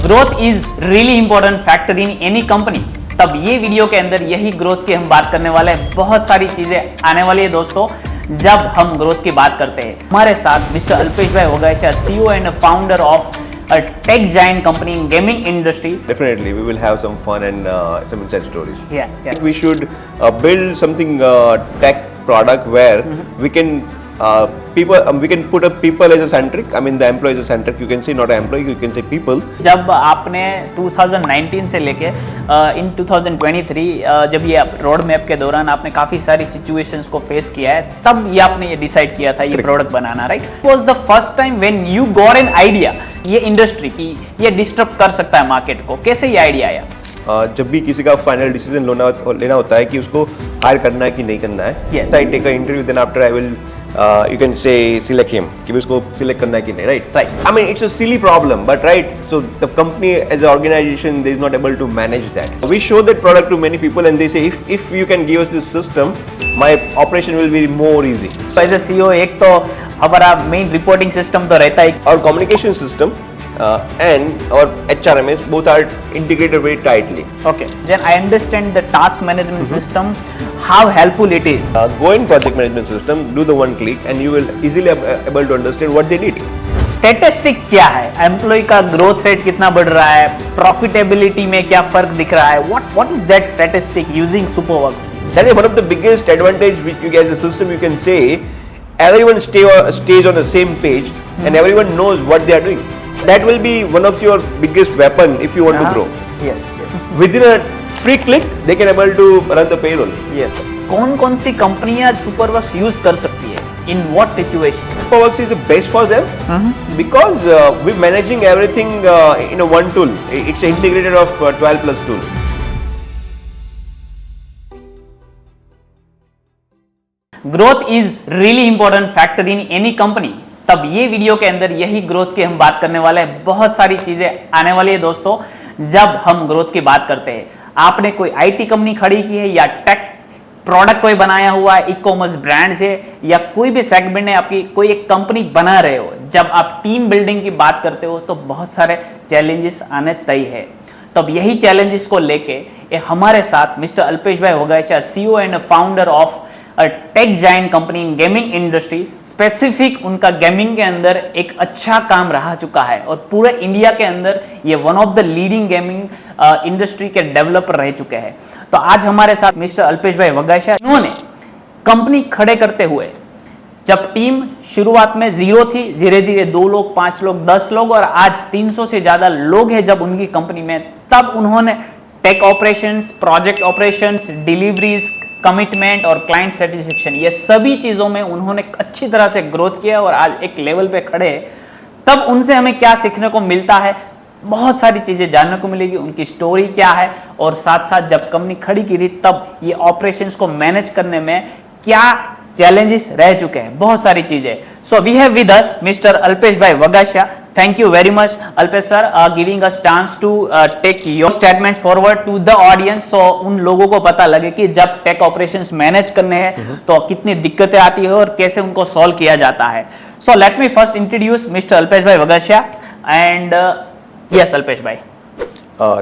Growth is really important factor in any company. तब ये video के अंदर यही ग्रोथ की हम बात करने वाले हैं। बहुत सारी चीजें आने वाली है दोस्तों जब हम ग्रोथ की बात करते हैं। हमारे साथ मिस्टर अल्पेश भाई होगा, CEO and founder of a tech giant company in gaming industry. Definitely, we will have some fun and some inside stories. Yeah. We should build something tech product where we can we can put a people as a centric. I mean, the employee as a centric. You can say not an employee, you can say people. जब आपने 2019 से लेके इन 2023 जब ये road map के दौरान आपने काफी सारी सिचुएशंस को फेस किया है, तब ये आपने ये डिसाइड किया था ये प्रोडक्ट बनाना, right? It was the first time when you got an idea ये इंडस्ट्री की ये डिस्टर्ब कर सकता है मार्केट को। कैसे ये आइडिया आया? जब भी किसी का फाइनल डिसीजन लेना होता है कि उसको हायर करना है कि नहीं करना है, I take an interview, then after I will you can say select him कि उसको select करना है कि नहीं, right? I mean, it's a silly problem, but right, so the company as an organization they is not able to manage that. We show that product to many people and they say if you can give us this system, my operation will be more easy. So as a CEO एक तो हमारा main reporting system तो रहता है, our communication system and our HRMS both are integrated very tightly. Okay, then I understand the task management system, how helpful it is. Go in project management system, do the one click and you will easily able to understand what they need. Statistic क्या है? Employ का growth rate कितना बढ़ रहा है, profitability में क्या फर्क दिख रहा है? What is that statistic using Superworks? That is one of the biggest advantage which you as a system you can say everyone stays on the same page and everyone knows what they are doing. That will be one of your biggest weapon if you want to grow. Yes. Within a free click, they can able to run the payroll. Yes. कौन सी कंपनियां Superworks use कर सकती है? In what situation? Superworks is the best for them because we're managing everything in a one tool. It's integrated of 12 plus tool. Growth is really important factor in any company. तब ये video के अंदर यही growth की हम बात करने वाले हैं। बहुत सारी चीजें आने वाली है दोस्तों जब हम ग्रोथ की बात करते हैं। आपने कोई आईटी कंपनी खड़ी की है या टेक प्रोडक्ट कोई बनाया हुआ है, ई-कॉमर्स ब्रांड है या कोई भी सेगमेंट है, आपकी कोई एक कंपनी बना रहे हो, जब आप टीम बिल्डिंग की बात करते हो तो बहुत सारे चैलेंजेस आने तय है। तब यही चैलेंजेस को लेके हमारे साथ मिस्टर अल्पेश भाई होगा, CEO and founder of tech giant company in gaming industry. Specific उनका गेमिंग के अंदर एक अच्छा काम रहा चुका है और पूरे इंडिया के अंदर ये one of the leading gaming industry के डेवलपर रह चुके हैं। तो आज हमारे साथ मिस्टर अल्पेश भाई वगाशा, इन्होंने कंपनी खड़े करते हुए जब टीम शुरुआत में 0 थी, धीरे धीरे 2 लोग, 5 लोग, 10 लोग और आज 300 से ज्यादा लोग हैं जब उनकी कंपनी में, तब उन्होंने tech operations, project operations, deliveries, commitment और क्लाइंट सेटिस्फेक्शन, ये सभी चीजों में उन्होंने अच्छी तरह से ग्रोथ किया और आज एक लेवल पे खड़े हैं। तब उनसे हमें क्या सीखने को मिलता है? बहुत सारी चीजें जानने को मिलेगी, उनकी स्टोरी क्या है और साथ साथ जब कंपनी खड़ी की थी तब ये ऑपरेशंस को मैनेज करने में क्या चैलेंजेस रह चुके हैं, बहुत सारी चीजें। So we have with us mister Alpesh bhai Vagasha. Thank you very much, Alpesh sir, giving us chance to take your statements forward to the audience, so उन लोगों को पता लगे कि जब टेक ऑपरेशंस मैनेज करने हैं तो कितनी दिक्कतें आती है और कैसे उनको सॉल्व किया जाता है। So let me first introduce Mr. Alpesh bhai Vagasha and yes, Alpesh bhai.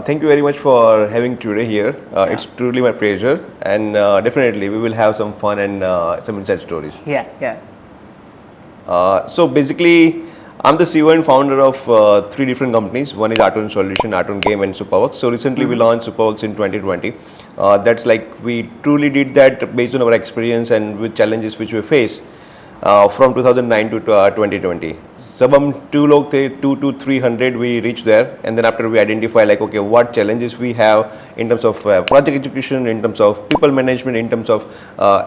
Thank you very much for having today here. It's truly my pleasure and definitely we will have some fun and some inside stories. Yeah. So basically I'm the CEO and founder of 3 different companies. One is Aton Solution, Aton Game and Superworks. So recently we launched Superworks in 2020. That's like we truly did that based on our experience and with challenges which we face from 2009 to 2020. जब हम 2 लोग थे, 2 to 300 we reached there and then after we identify like okay what challenges we have in terms of project execution, in terms of people management, in terms of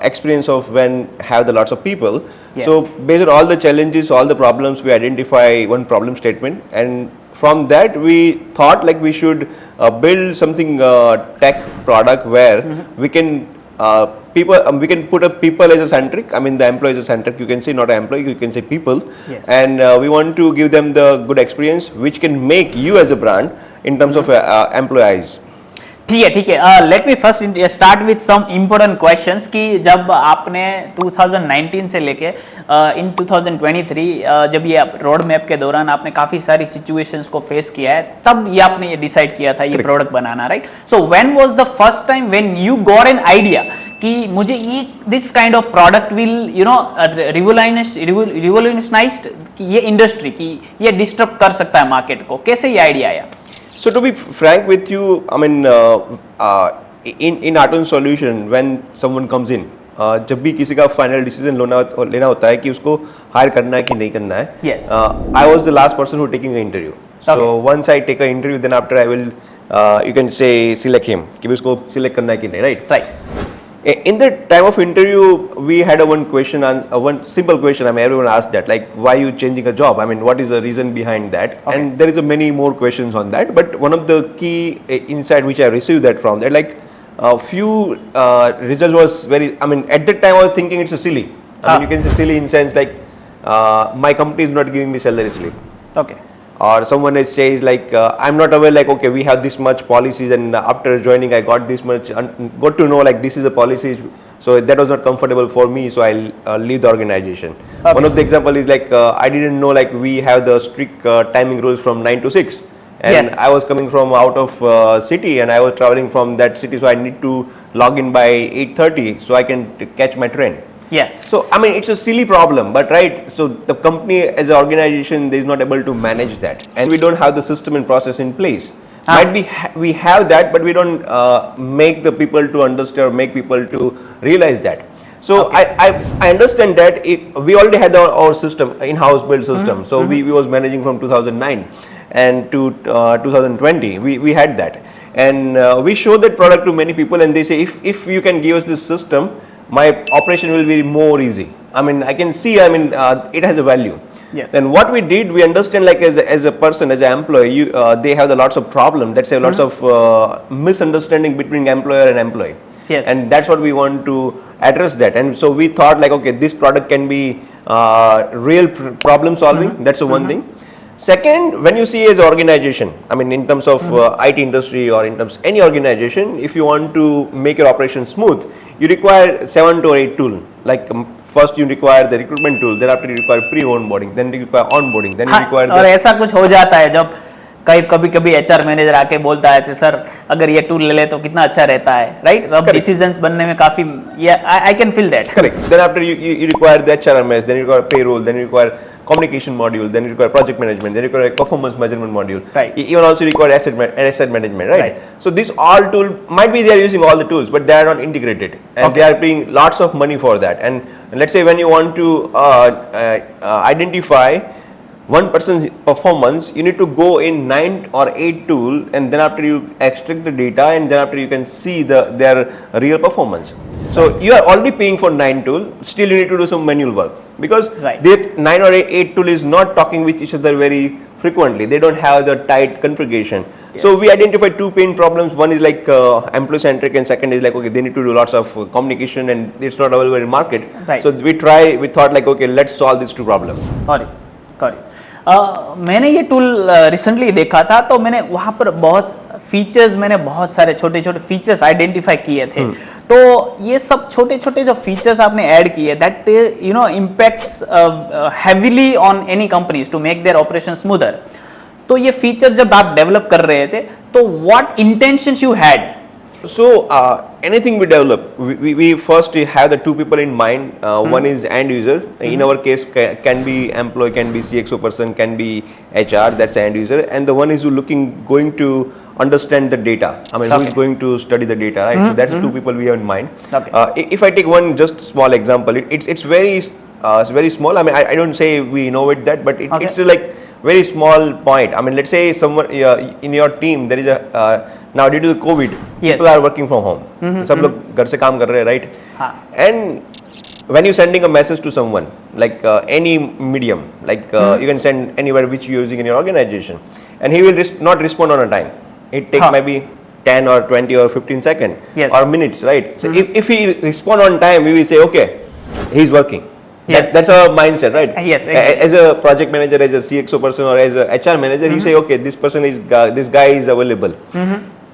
experience of when have the lots of people. Yes. So based on all the challenges, all the problems, we identify one problem statement and from that we thought like we should build something tech product where we can we can put a people as a centric. I mean, the employee as a centric. You can say not an employee, you can say people. Yes. And we want to give them the good experience, which can make you as a brand in terms of employees. ठीक है let me first start with some important questions कि जब आपने 2019 से लेके इन 2023 जब ये road map के दौरान आपने काफी सारी सिचुएशंस को फेस किया है, तब ये आपने ये डिसाइड किया था ये प्रोडक्ट बनाना, right? So when was the first time when you got an idea कि मुझे ये this kind of product will you know revolutionized कि ये इंडस्ट्री की ये डिस्टर्ब कर सकता है मार्केट को, कैसे ये आइडिया आया? So to be frank with you, I mean, in Atom Solution, when someone comes in, जब भी किसी का फाइनल डिसीजन लेना होता है कि उसको हायर करना है कि नहीं करना है, Yes. I was the last person who taking an interview. So Okay. once I take an interview, then after I will, you can say select him कि उसको select करना है कि नहीं, right? Right. In the time of interview, we had one question, one simple question. I mean, everyone asked that, like, why you changing a job? I mean, what is the reason behind that? Okay. And there is a many more questions on that. But one of the key insight which I received that from that, like, a few results was very. I mean, at that time I was thinking it's a silly. I mean, you can say silly in sense like, my company is not giving me salary slip. Okay. Or someone else says like, I'm not aware, like, okay, we have this much policies and after joining I got this much, got to know like this is a policy, so that was not comfortable for me, so I'll leave the organization. Okay. One of the example is like, I didn't know like we have the strict timing rules from 9 to 6 and Yes. I was coming from out of city and I was traveling from that city, so I need to log in by 8:30 so I can catch my train. Yeah. So I mean it's a silly problem, but right, so the company as an organization is not able to manage that, and we don't have the system and process in place. Might be we have that, but we don't make the people to understand or make people to realize that. So Okay. I understand that we already had our system, in-house build system. So we was managing from 2009 and to 2020 we had that, and we show that product to many people and they say if you can give us this system, my operation will be more easy. I mean, I can see, I mean, it has a value. Yes. Then what we did, we understand like as a person, as an employee, they have the lots of problem. Let's say lots of misunderstanding between employer and employee. Yes. And that's what we want to address that. And so we thought like, okay, this product can be real problem solving. That's the one thing. Second, when you see as an organization, I mean, in terms of IT industry or in terms of any organization, if you want to make your operation smooth, you require 7 to 8 tools. Like first you require the recruitment tool, then after you require pre-onboarding, then you require onboarding, then you require और the ऐसा कुछ हो जाता है जब कभी कभी HR manager आके बोलता है सर अगर ये टूल ले ले तो कितना अच्छा रहता है, राइट? अब डिसीजंस बनने में काफी I can feel that. correct. Then after you require the HRMS, then you require payroll, then you require communication module, then you require project management, then you require a performance measurement module. Right. Even also require asset management, right? Right. So this all tool might be they are using all the tools, but they are not integrated, and Okay. they are paying lots of money for that. And let's say when you want to identify one person's performance, you need to go in 9 or 8 tool, and then after you extract the data, and then after you can see their real performance. So you are already paying for 9 tool, still you need to do some manual work because Right. the 9 or 8 tool is not talking with each other very frequently. They don't have the tight configuration. Yes. So we identify two pain problems. One is like employee centric, and second is like, okay, they need to do lots of communication and it's not available in market. Right. So we thought like, okay, let's solve these two problems. मैंने ये tool recently देखा था तो मैंने वहाँ पर बहुत सारे छोटे छोटे फीचर्स आइडेंटिफाई किए थे. तो ये सब छोटे छोटे जो फीचर्स आपने ऐड किए that you know impacts heavily on any companies to make their operation smoother. तो ये फीचर्स जब आप डेवलप कर रहे थे तो what intentions you had? So anything we develop, we first have the two people in mind. One is end user. In our case, can be employee, can be CXO person, can be HR. That's end user. And the one is who going to understand the data. I mean, who is going to study the data, right? So that's the two people we have in mind. Okay. If I take one just small example, it's very small. I mean, I don't say we innovate that, but it's like very small point. I mean, let's say someone in your team there is a now due to the COVID, Yes. people are working from home. सब लोग घर से काम कर रहे हैं, right? हाँ. And when you sending a message to someone, like any medium, like you can send anywhere which you're using in your organization, and he will not respond on a time. It takes maybe 10 or 20 or 15 seconds Yes. or minutes, right? So if he respond on time, we will say, okay, he's working. Yes. That's our mindset, right? Yes, exactly. As a project manager, as a CXO person, or as a HR manager, you say, okay, this guy is available.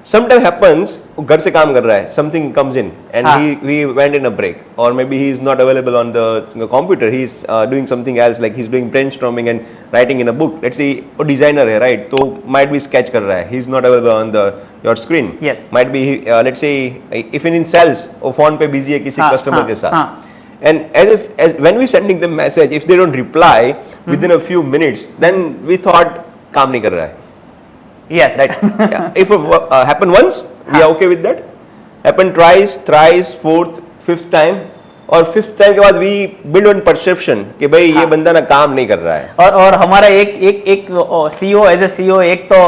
Sometimes happens वो घर से काम कर रहा है, something comes in and हाँ. he went in a break, or maybe he is not available on the computer, he is doing something else, like he's doing brainstorming and writing in a book. Let's say वो designer है, right? तो might be sketch कर रहा है, he is not available on the your screen. Yes. Might be let's say if in sales वो phone पे busy है किसी customer के साथ. And as when we sending them message, if they don't reply within a few minutes, then we thought काम नहीं कर रहा है. Yes. Right. Yeah. If it happen once, we are okay with that. Happen twice, thrice, fourth, fifth time, और fifth time के बाद we build on perception कि भाई ये बंदा ना काम नहीं कर रहा है. और हमारा एक CEO एज ए CEO, एक तो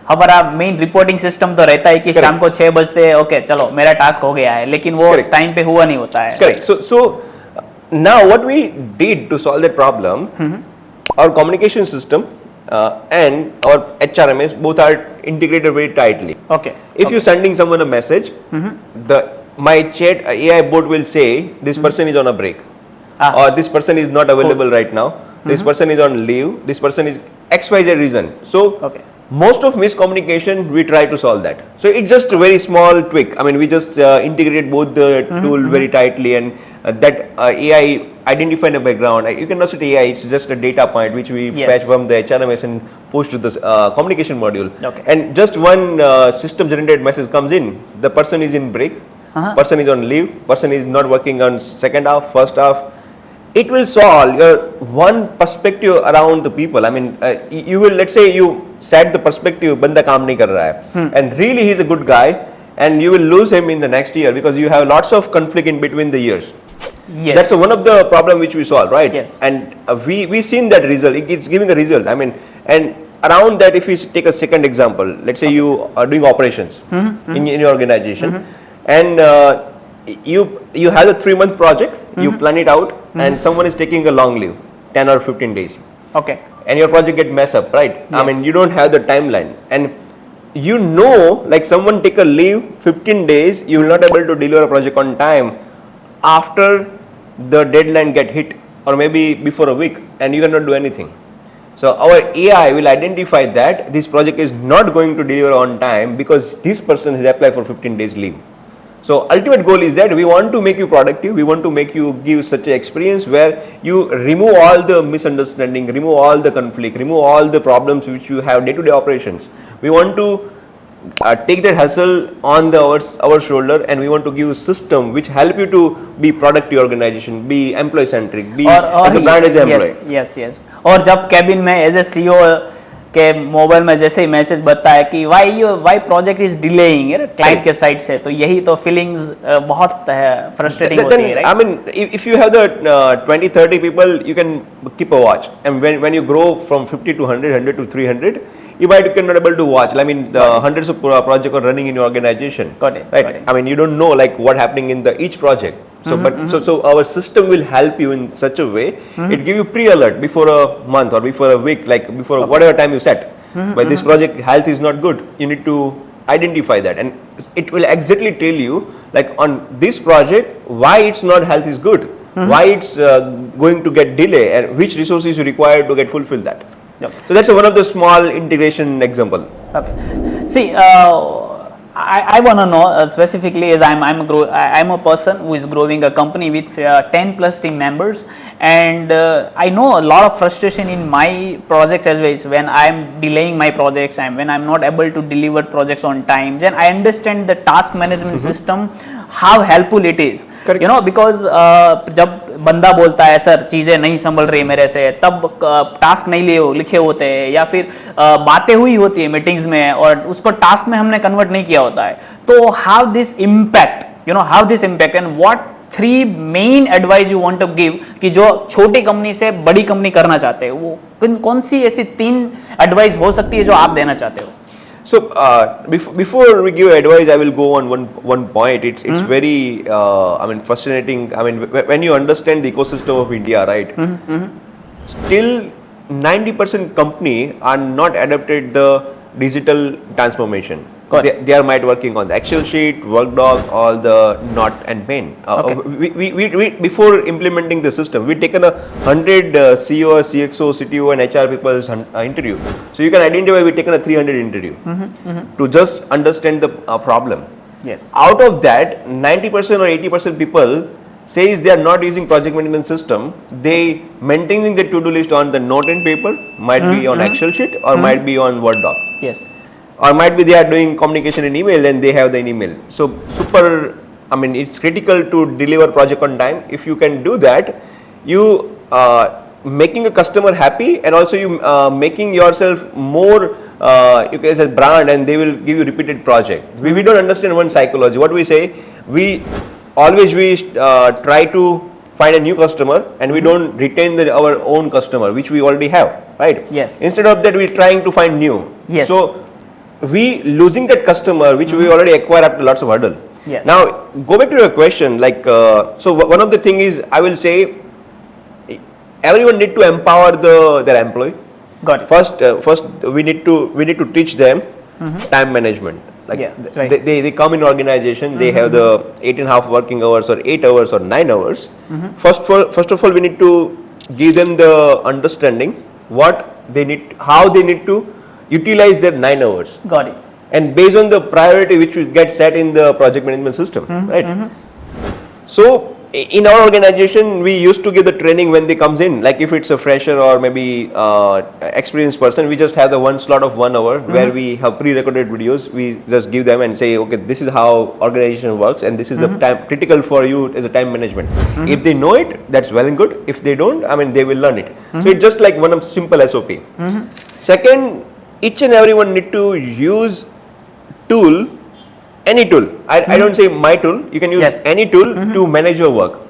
हमारा मेन रिपोर्टिंग सिस्टम तो रहता है कि शाम को 6 बजते ओके चलो मेरा टास्क हो गया है, लेकिन वो टाइम पे हुआ नहीं होता है. Correct. So now what we did to solve that problem, our communication system and our HRMS both are integrated very tightly. Okay. If you're sending someone a message, my chat AI bot will say this person is on a break, or this person is not available right now. This person is on leave. This person is XYZ reason. So most of miscommunication we try to solve that. So it's just a very small tweak. I mean, we just integrate both the tool very tightly, and that AI identify in the background. You cannot say AI, it's just a data point which we fetch from the HRMS and push to the communication module. And just one system generated message comes in. The person is in break, person is on leave, person is not working on second half, first half. It will solve your one perspective around the people. I mean, you will, let's say you set the perspective, banda kaam nahi kar raha hai, and really he's a good guy, and you will lose him in the next year because you have lots of conflict in between the years. Yes. That's one of the problem which we solve, right? Yes. And we seen that result. It's giving a result. I mean, and around that, if we take a second example, let's say you are doing operations in your organization, and you have a 3-month project. You plan it out, and someone is taking a long leave, 10 or 15 days. Okay. And your project get messed up, right? Yes. I mean, you don't have the timeline, and you know, like someone take a leave 15 days, you will not able to deliver a project on time after the deadline get hit, or maybe before a week, and you cannot do anything. So our AI will identify that this project is not going to deliver on time because this person has applied for 15 days leave. So ultimate goal is that we want to make you productive, we want to make you give such an experience where you remove all the misunderstanding, remove all the conflict, remove all the problems which you have day-to-day operations. We want to take that hustle on our shoulder, and we want to give a system which help you to be productive organization, be employee centric, be as a brand as an employee. Yes. और जब cabin में as a CEO के mobile में जैसे ही message बताता है कि why project is delaying client के साइड से, तो यही तो फीलिंग्स बहुत फ्रस्ट्रेटिंग होती है, right? I mean, if you have the 20-30 people, you can keep a watch, and when you grow from 50 to 100 to 300, you might cannot able to watch. I mean, the hundreds of projects are running in your organization. Got it. Right. I mean, you don't know like what happening in each project. So, so our system will help you in such a way. It give you pre-alert before a month or before a week, like before whatever time you set. But this project health is not good. You need to identify that, and it will exactly tell you like on this project why it's not health is good, why it's going to get delay, and which resources you require to get fulfill that. So that's one of the small integration example. Okay. See, I want to know specifically as I'm a person who is growing a company with 10 plus team members, and I know a lot of frustration in my projects as well when I'm delaying my projects and when I'm not able to deliver projects on time. Then I understand the task management system, how helpful it is. Correct. You know, because जब बंदा बोलता है sir चीज़ें नहीं संभल रही मेरे से, तब टास्क नहीं लिखे होते हैं, या फिर बातें हुई होती है मीटिंग्स में और उसको टास्क में हमने कन्वर्ट नहीं किया होता है, तो how this impact and what 3 main advice you want to give कि जो छोटी कंपनी से बड़ी कंपनी करना चाहते हैं, वो कौन सी ऐसी 3 एडवाइस हो सकती है जो आप देना चाहते हो? So before we give advice, I will go on one point. It's very I mean fascinating. I mean when you understand the ecosystem of India, right? Still 90% company are not adapted the digital transformation. Got it. They are might working on the Excel sheet, work doc, all the not and main. Okay. We before implementing the system, we taken 100 CEO, CXO, CTO, and HR people's interview. So you can identify we taken a 300 interview to just understand the problem. Yes. Out of that, 90% or 80% people says they are not using project management system. They maintaining the to-do list on the note and paper, might be on Excel sheet or might be on Word doc. Yes. Or might be they are doing communication in email and they have the email. So it's critical to deliver project on time. If you can do that, you making a customer happy, and also you making yourself more as a brand, and they will give you repeated project. We don't understand one psychology. What we say, we try to find a new customer, and we don't retain our own customer which we already have, right? Yes. Instead of that, we're trying to find new. Yes. So we losing that customer which we already acquired after lots of hurdle. Yes. Now go back to your question, like so one of the thing is, I will say everyone need to empower their employee. Got it. First we need to teach them time management. Like right. they come in organization, they have the 8.5 working hours or 8 hours or 9 hours. First of all, we need to give them the understanding what they need, how they need to utilize their 9 hours. Got it. And based on the priority which will get set in the project management system, right? So in our organization, we used to give the training when they comes in, like if it's a fresher or maybe experienced person, we just have the one slot of 1 hour where we have pre-recorded videos. We just give them and say, okay, this is how organization works, and this is the time critical for you as a time management. If they know it, that's well and good. If they don't, they will learn it. So it's just like one of simple SOP. Second, each and everyone need to use tool. Any tool, I don't say my tool, you can use any tool to manage your work.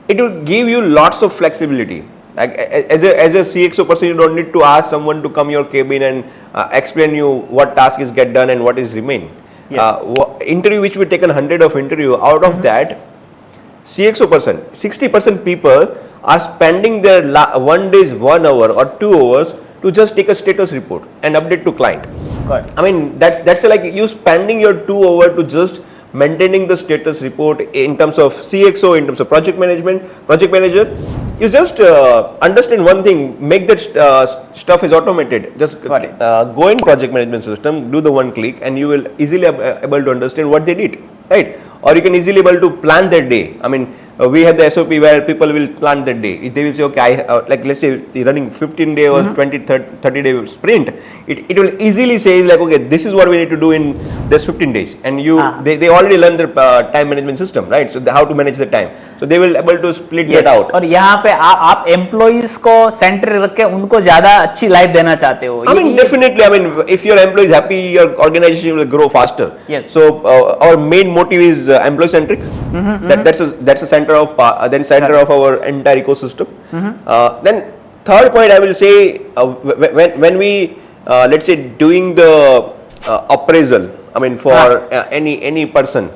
It will give you lots of flexibility. Like as a CXO person, you don't need to ask someone to come your cabin and explain you what task is get done and what is remain. Interview which we taken 100 of interview, out of that, CXO person, 60% people are spending their 1 day, 1 hour or 2 hours to just take a status report and update to client. That's like you spending your 2 hours to just maintaining the status report in terms of CXO, in terms of project manager. You just understand one thing, make that stuff is automated. Just go in project management system, do the one click, and you will easily able to understand what they did, right? Or you can easily able to plan their day. We have the SOP where people will plan their day. They will say, okay, like let's say running 15 day or 30 day sprint, it will easily say like, okay, this is what we need to do in this 15 days. And they already learn their time management system, right? So how to manage the time. So they will able to split that out. और यहाँ पे आप employees को center रख के उनको ज़्यादा अच्छी life देना चाहते हो. Definitely. If your employee is happy, your organization will grow faster. Yes. So our main motive is employee centric. That's a center of our entire ecosystem. Then third point, I will say when we let's say doing the appraisal, for any person,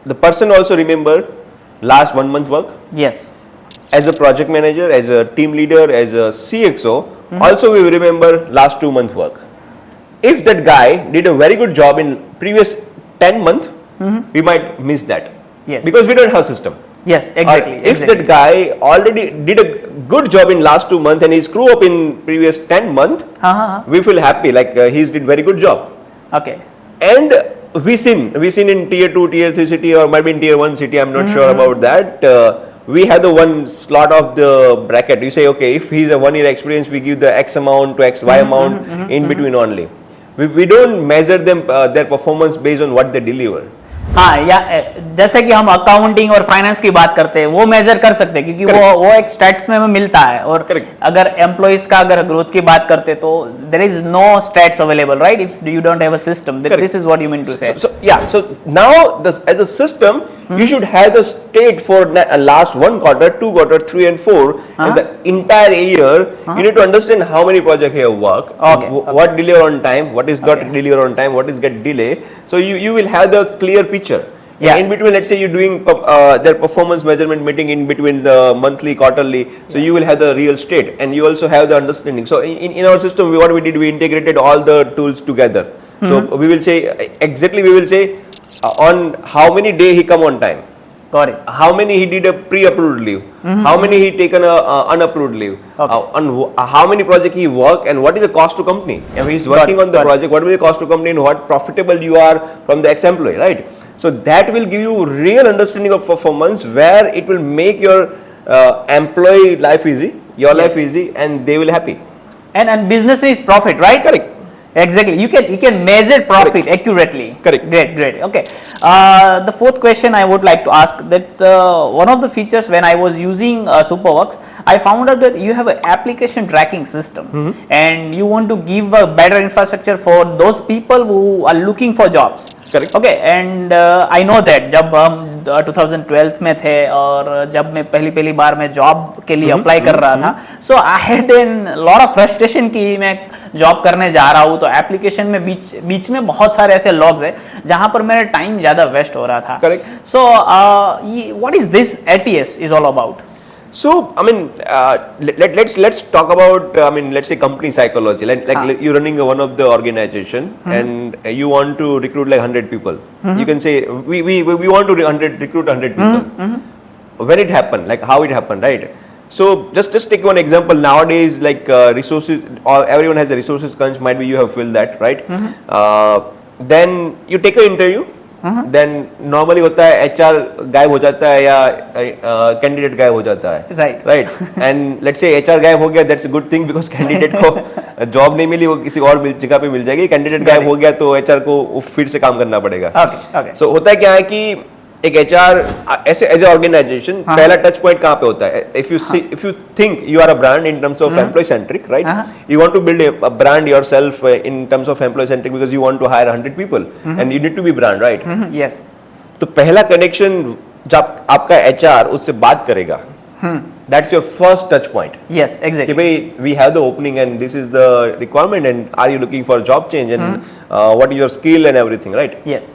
the person also remember last 1 month work. Yes. As a project manager, as a team leader, as a CXO, also we will remember last 2 month work. If that guy did a very good job in previous 10 months, we might miss that. Yes. Because we don't have system. Yes, exactly. If that guy already did a good job in last 2 months and he screw up in previous 10 months, we feel happy, like he's did very good job. Okay. And we seen in tier 2, tier 3 city, or maybe in tier 1 city, I'm not sure about that. We have the one slot of the bracket. You say, okay, if he's a 1 year experience, we give the X amount to X, Y amount in between only. We don't measure them their performance based on what they deliver. हाँ, या जैसे कि हम accounting और finance की बात करते हैं, वो मेजर कर सकते हैं क्योंकि वो एक स्टैट्स में हमें मिलता है. और अगर एम्प्लॉइज का अगर ग्रोथ की बात करते तो there is no stats available, right? If you don't have a system, this is what you mean to say. So now as a system, you should have the state for last 1 quarter, 2 quarter, 3 and 4, and the entire year. You need to understand how many projects you have worked, what deliver on time, what is not deliver on time, what is get delay. So you will have the clear picture. In between, let's say you're doing their performance measurement meeting in between the monthly, quarterly, so you will have the real state, and you also have the understanding. So in our system, what we did, we integrated all the tools together. So we will say exactly, we will say on how many day he come on time, Got it. how many he did a pre-approved leave, how many he taken a unapproved leave, on how many project he work, and what is the cost to company. If he is working on the project, what will be the cost to company, and what profitable you are from the ex-employee, right? So that will give you real understanding of performance, where it will make your employee life easy, your life easy, and they will happy. And business is profit, right? Correct. Exactly. You can measure profit accurately. Correct. Great. Okay. The fourth question I would like to ask, that one of the features when I was using Superworks, I found out that you have an application tracking system, and you want to give a better infrastructure for those people who are looking for jobs. Correct. Okay. And I know that जब हम 2012 में थे और जब मैं पहली बार मैं job के लिए अप्लाई कर रहा था, so I had an lot of frustration कि मैं जॉब करने जा रहा हूँ, तो एप्लीकेशन में बीच में बहुत सारे ऐसे लॉग्स है जहां पर मेरा टाइम ज्यादा वेस्ट हो रहा था. Correct. So what is this ATS is all about? So, I mean, let's talk about, I mean, let's say company psychology. Like you're running one of the organization, and you want to recruit like 100 people. You can say we want to recruit 100 people. When it happened, like how it happened, right? So just take one example. Nowadays, like resources, or everyone has a resources crunch. Might be you have filled that, right? Then you take an interview. Then normally होता है HR गायब हो जाता है या candidate गायब हो जाता है, right? And let's say HR गायब हो गया, that's a good thing, because candidate को जॉब नहीं मिली, वो किसी और जगह पे मिल जाएगी. कैंडिडेट गायब हो गया तो HR को फिर से काम करना पड़ेगा. सो होता है क्या है कि एक HR ऐसे एज ए ऑर्गेनाइजेशन पहला टच पॉइंट कहाँ पे होता है? If you think you are a brand in terms of employ centric, right, you want to build a brand yourself in terms of employ centric, because you want to hire 100 people and you need to be brand, right? Yes. तो पहला connection जब आपका HR उससे बात करेगा, that's your first touch point. Yes, exactly. कि भाई we have the opening and this is the requirement and are you looking for job change and what is your skill and everything, right? Yes.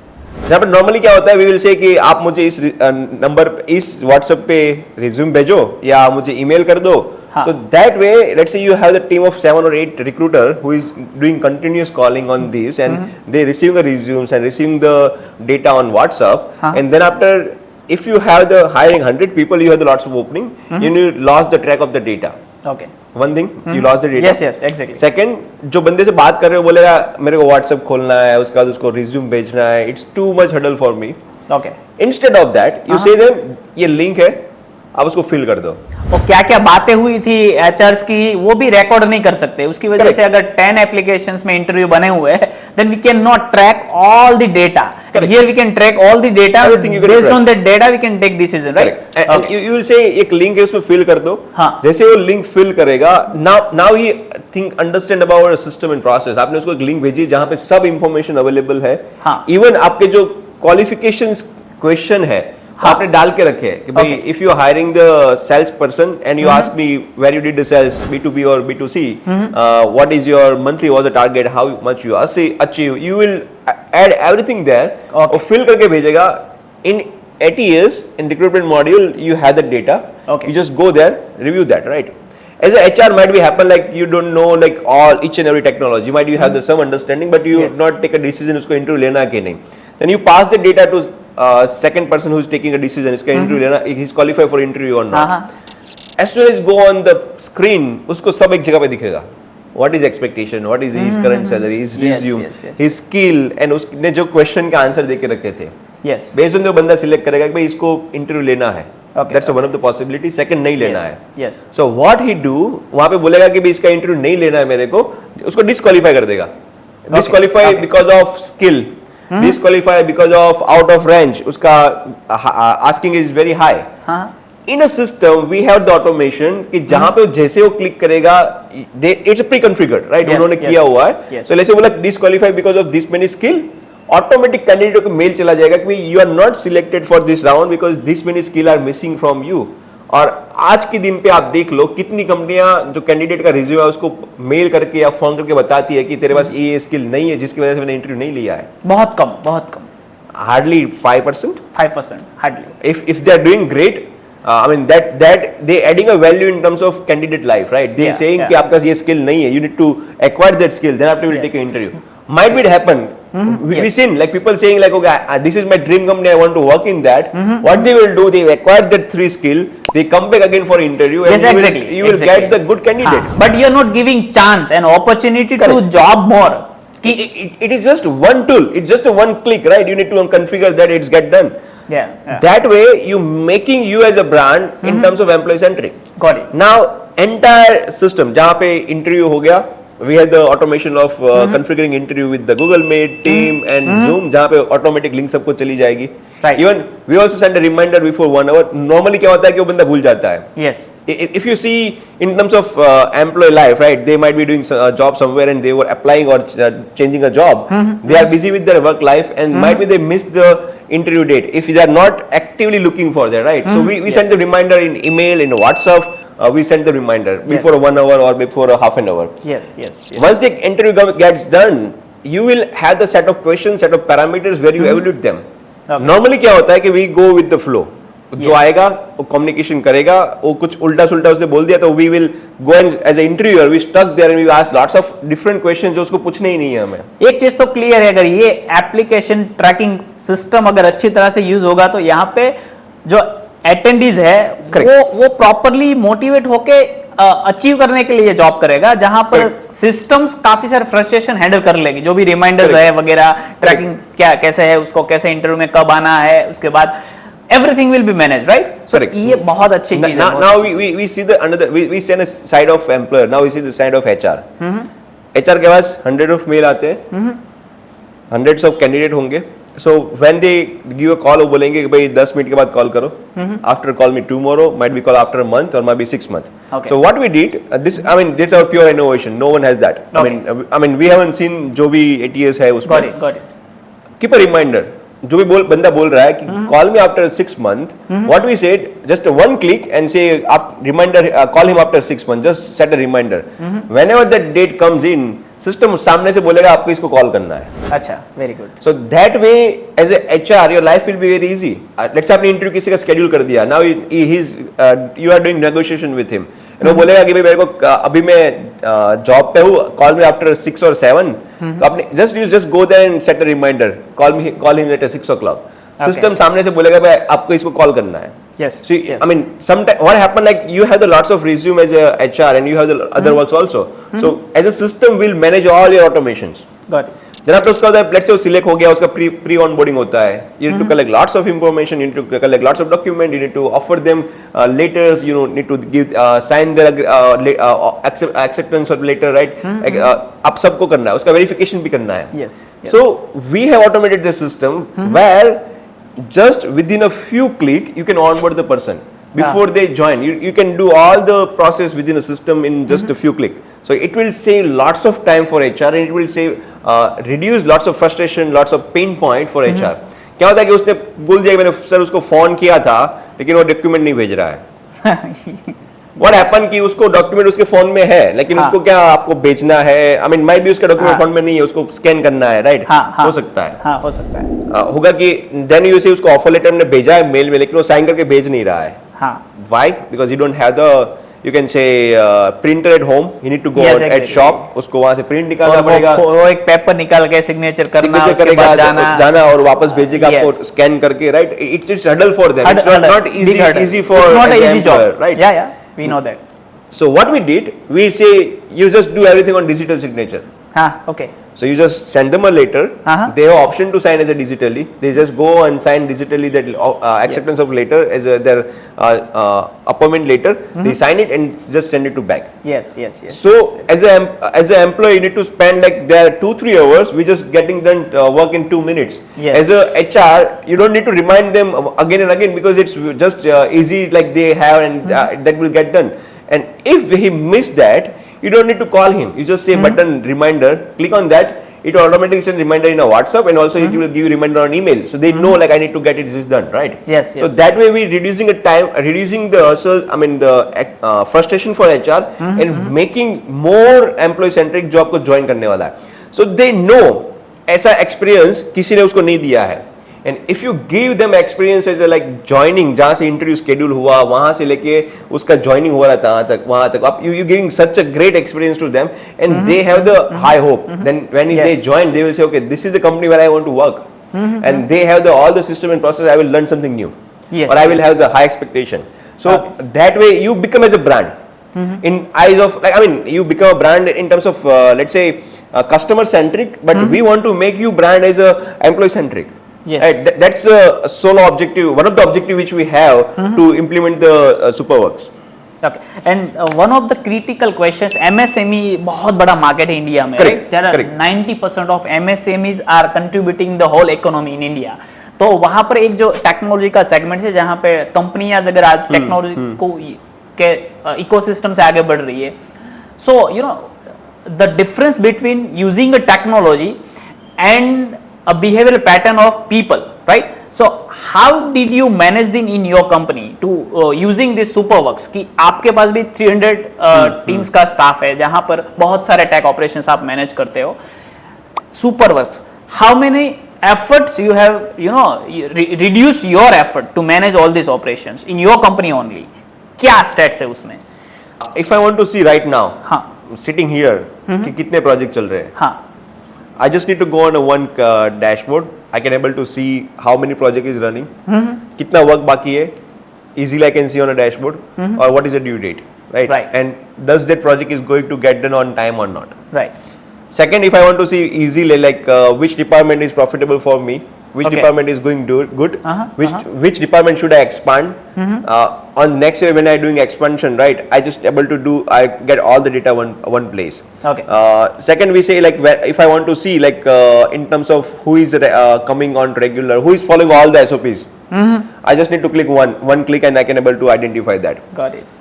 जहाँ पर normally क्या होता है, we will say कि आप मुझे इस नंबर इस व्हाट्सएप पे रिज्यूम भेजो या मुझे ईमेल कर दो. So that way, let's say you have the team of 7 or 8 recruiter who is doing continuous calling on this, and they receiving the resumes and receiving the data on WhatsApp, and then after, if you have the hiring 100 people, you have the lots of opening, you lost the track of the data. Okay. One thing, you lost the data. Yes, exactly. Second, जो बंदे से बात कर रहे हो बोलेगा मेरे को WhatsApp खोलना है, उसके बाद उसको रिज्यूम भेजना है, it's too much hurdle for me. Okay. Instead of that, you say them ये लिंक है, आप उसको फिल कर दो. और क्या क्या बातें हुई थी एचआरस की वो भी रिकॉर्ड नहीं कर सकते. उसकी वजह से अगर 10 एप्लीकेशंस में इंटरव्यू बने हुए हैं, then we cannot track all the data. Here we can track all the data. Based on that data we can take decision, right? And you will say एक लिंक है उसमें फिल कर दो. जैसे वो लिंक फिल करेगा, now he think understand about system and process. आपने उसको एक लिंक भेजी जहाँ पे सब इंफॉर्मेशन अवेलेबल है. इवन आपके जो क्वालिफिकेशंस क्वेश्चन है आपने डाल के रखे हैं कि भाई if you are hiring the sales person and you ask me where you did the sales B2B और B2C, what is your monthly was the target, how much you are say achieve, you will add everything there और fill करके भेजेगा. इन ATS in recruitment module you have the data, you just go there, review that, right? As a HR might be happen like you don't know like all each and every technology, might you have the some understanding but you not take a decision उसको interview लेना है कि नहीं. Then you pass the data to second person who is taking a decision, इसका interview लेना, he's qualified for interview or not. As soon as go on the screen, उसको सब एक जगह पे दिखेगा. What is expectation, what is his current salary, his resume, his skill, and उसने जो question का आंसर दे के रखे थे. Yes. Based on जो बंदा सिलेक्ट करेगा कि भाई इसको इंटरव्यू लेना है. That's one of the possibility. Second नहीं लेना है. Yes. So what he do, वहाँ पे बोलेगा कि भाई इसका इंटरव्यू नहीं लेना है मेरे को, उसको डिस्क्वालीफाई कर देगा. Disqualify because of skill. Disqualify because of out of range. उसका asking is very high. In a system we have the automation कि जहाँ पे जैसे वो क्लिक करेगा, it's a pre-configured, right? उन्होंने किया हुआ है. So let's say बोला disqualify because of this many skill. Automatic candidate को मेल चला जाएगा कि you are not selected for this round because this many skill are missing from you. और आज के दिन पे आप देख लो कितनी कंपनियां जो कैंडिडेट का रिज्यूम है उसको मेल करके या फोन करके बताती है कि तेरे पास ये स्किल नहीं है जिसकी वजह से मैंने इंटरव्यू नहीं लिया है. बहुत कम. Hardly 5%. Hardly. If they are doing great, I mean that they adding a value in terms of candidate life, right? They saying कि आपका ये स्किल नहीं है, you need to acquire that skill, then after you will take an interview. Might be it happen We seen like people saying like, okay, this is my dream company, I want to work in that. What they will do, they acquire that 3 skill, they come back again for interview, and you will get the good candidate. But you are not giving chance and opportunity to job more. It is just one tool. It's just a one click, right? You need to configure that, it's get done. Yeah. That way, you making you as a brand in terms of employee centric. Got it. Now, entire system, जहाँ पे interview हो गया, we had the automation of configuring interview with the Google Meet, Team and Zoom, जहाँ पे automatic link सबको चली जाएगी. Right. Even we also send a reminder before 1 hour. Normally क्या होता है कि वो बंदा भूल जाता है. Yes. If you see in terms of employee life, right, they might be doing a job somewhere and they were applying or changing a job. They are busy with their work life and might be they miss the interview date if they are not actively looking for that, right? So we send the reminder in email, in WhatsApp. We send the reminder before 1 hour or before a half an hour. Yes. Once the interview gets done, you will have the set of questions, set of parameters where you evaluate them. Okay. Normally क्या होता है कि we go with the flow. जो आएगा वो communication करेगा, वो कुछ उल्टा सुल्टा उसने बोल दिया तो we will go and as an interviewer we stuck there and we ask lots of different questions जो उसको पूछने ही नहीं है हमें. एक चीज तो क्लियर है, अगर ये एप्लीकेशन ट्रैकिंग सिस्टम अगर अच्छी तरह से यूज होगा तो यहाँ पे जो अटेंडीज है वो प्रॉपरली मोटिवेट होके अचीव करने के लिए जॉब करेगा, जहां पर सिस्टम्स काफी सारे फ्रस्ट्रेशन हैंडल कर लेगी, जो भी रिमाइंडर्स है वगैरह, ट्रैकिंग क्या कैसे है, उसको कैसे इंटरव्यू में कब आना है, उसके बाद everything will be managed, right? So ये बहुत अच्छी चीज है. Now we see the another we see a side of employer. Now we see the side of HR. HR के पास 100 of mail आते हैं, hundreds of candidate होंगे. So when they give a call, वो बोलेंगे कि भाई 10 मिनट के बाद कॉल करो. After call me tomorrow, might be call after a month or might be 6 months. Okay. So what we did, that's our pure innovation. No one has that. Okay. I mean we haven't seen जो भी ATS है उसमें. Got it. Keep a reminder. जो भी बंदा बोल रहा है कि call me after 6 months. What we said, just one click and say reminder, call him after 6 months. Just set a reminder. Whenever that date comes in, system सामने से बोलेगा आपको इसको कॉल करना है. अच्छा, very good. So that way, as a HR, your life will be very easy. Let's say आपने interview किसी का schedule कर दिया. Now you are doing negotiation with him. वो बोलेगा कि भाई मेरे को अभी मैं जॉब पे हूँ, कॉल मी आफ्टर 6 or 7. तो आपने just go there and set a reminder. Call him at 6 o'clock. System सामने से बोलेगा भाई आपको इसको कॉल करना है. Yes. So I mean, sometimes what happened, like you have the lots of resume as a HR and you have the other works also. So as a system, we'll manage all your automations. Got it. Then after उसका let's say वो select हो गया, उसका pre onboarding होता है. You need to collect lots of information, you need to collect lots of document, you need to offer them letters, you know, need to give sign their acceptance of letter, right? आप सबको करना है, उसका verification भी करना है. Yes. So we have automated the system where just within a few click you can onboard the person before they join. You can do all the process within a system in just a few click. So it will save lots of time for HR and it will save reduce lots of frustration, lots of pain point for HR. क्या होता है कि उसने बोल दिया कि मैंने sir उसको फोन किया था लेकिन वो डॉक्यूमेंट नहीं भेज रहा है. What happened कि उसको डॉक्यूमेंट उसके फोन में है लेकिन उसको क्या आपको भेजना है, I mean might be उसका डॉक्यूमेंट फोन में नहीं है, उसको स्कैन करना है, राइट? हो सकता है. हो सकता है. होगा कि देन यू से उसको ऑफर लेटर ने भेजा है मेल में लेकिन वो साइन करके भेज नहीं रहा है. Why? Because you don't have the, you can say printer at home. You need to go at shop. उसको वहाँ से प्रिंट निकालना पड़ेगा. वो एक पेपर निकाल के सिग्नेचर करना, उसके बाद जाना और वापस भेजेगा आपको स्कैन करके, right? It's hurdle for them. It's not easy for an employer, right? Yeah, we know that. So what we did, we say you just do everything on digital signature. Okay. So you just send them a letter. They have option to sign as a digitally. They just go and sign digitally that acceptance of letter as their appointment letter. They sign it and just send it to back. Yes. So as an employee, you need to spend like there 2-3 hours. We just getting done work in 2 minutes. Yes. As a HR, you don't need to remind them again and again because it's just easy like they have and that will get done. And if he missed that, you don't need to call him. You just say button reminder, click on that. It will automatically send reminder in a WhatsApp and also it will give you reminder on email. So they know like I need to get it, this is done, right? Yes. So that way we reducing the time, reducing the frustration for HR and making more employee centric job को join करने वाला है. So they know ऐसा experience किसी ने उसको नहीं दिया है. And if you give them experiences like joining, जहाँ से interview schedule हुआ, वहाँ से लेके उसका joining हो रहा था वहाँ तक, आप you giving such a great experience to them, and they have the high hope. Then when they join, they will say, okay, this is the company where I want to work, and they have all the system and process. I will learn something new, or I will have the high expectation. So that way you become as a brand. In eyes of, like, I mean, you become a brand in terms of let's say customer centric, but we want to make you brand as a employee centric. Yes. That's a solo objective, one of the objective which we have to implement the Superworks. Okay. And one of the critical questions, MSME बहुत बड़ा market है India में, Correct. right? Correct. 90% of MSMEs are contributing the whole economy in India. तो वहाँ पर एक जो technology का सेगमेंट है जहाँ पे कंपनियां अगर आज टेक्नोलॉजी को के इकोसिस्टम से आगे बढ़ रही है, so you know the difference between using a technology and a behavioral pattern of people, right? So how did you manage in your company to using this Superworks कि आपके पास भी 300 टीम्स का स्टाफ है जहां पर बहुत सारे टेक ऑपरेशंस आप मैनेज करते हो. Superworks, how many efforts you have, you know, reduced your effort to manage all these operations in your company only? क्या stats है उसमें? If I want to see right now, हाँ. sitting here, कि कितने project चल रहे हैं, हाँ. I just need to go on a one dashboard. I can able to see how many project is running, कितना work बाकी है, easily I can see on a dashboard, or what is the due date, right? And does that project is going to get done on time or not? Right. Second, if I want to see easily like which department is profitable for me, which department is going good, which department should I expand, on next year when I doing expansion, right, I just able to do, I get all the data one place. Okay. Second, we say like if I want to see like in terms of who is coming on regular, who is following all the SOPs, I just need to click one click and I can able to identify that. Got it.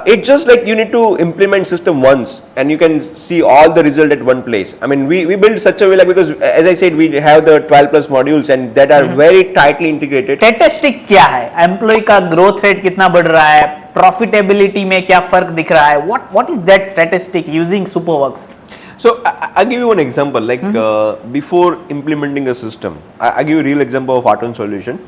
It's just like you need to implement system once and you can see all the result at one place. I mean, we build such a way, like, because as I said, we have the 12 plus modules and that are very tightly integrated. Statistic क्या है? Employ का growth rate कितना बढ़ रहा है? Profitability में क्या फर्क दिख रहा है? What is that statistic using Superworks? So I'll give you one example. Like before implementing a system, I give you a real example of Aton solution.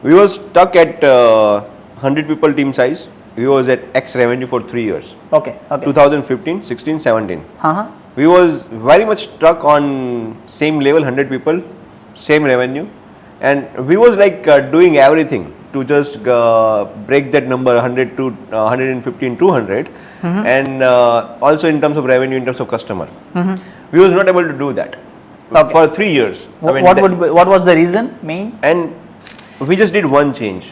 We were stuck at 100 people team size. We was at X revenue for 3 years. Okay. 2015, 16, 17. We was very much stuck on same level, 100 people, same revenue, and we was like doing everything to just break that number 100 to 115, 200, and also in terms of revenue, in terms of customer. We was not able to do that for 3 years. I mean, what was the reason main? And we just did one change.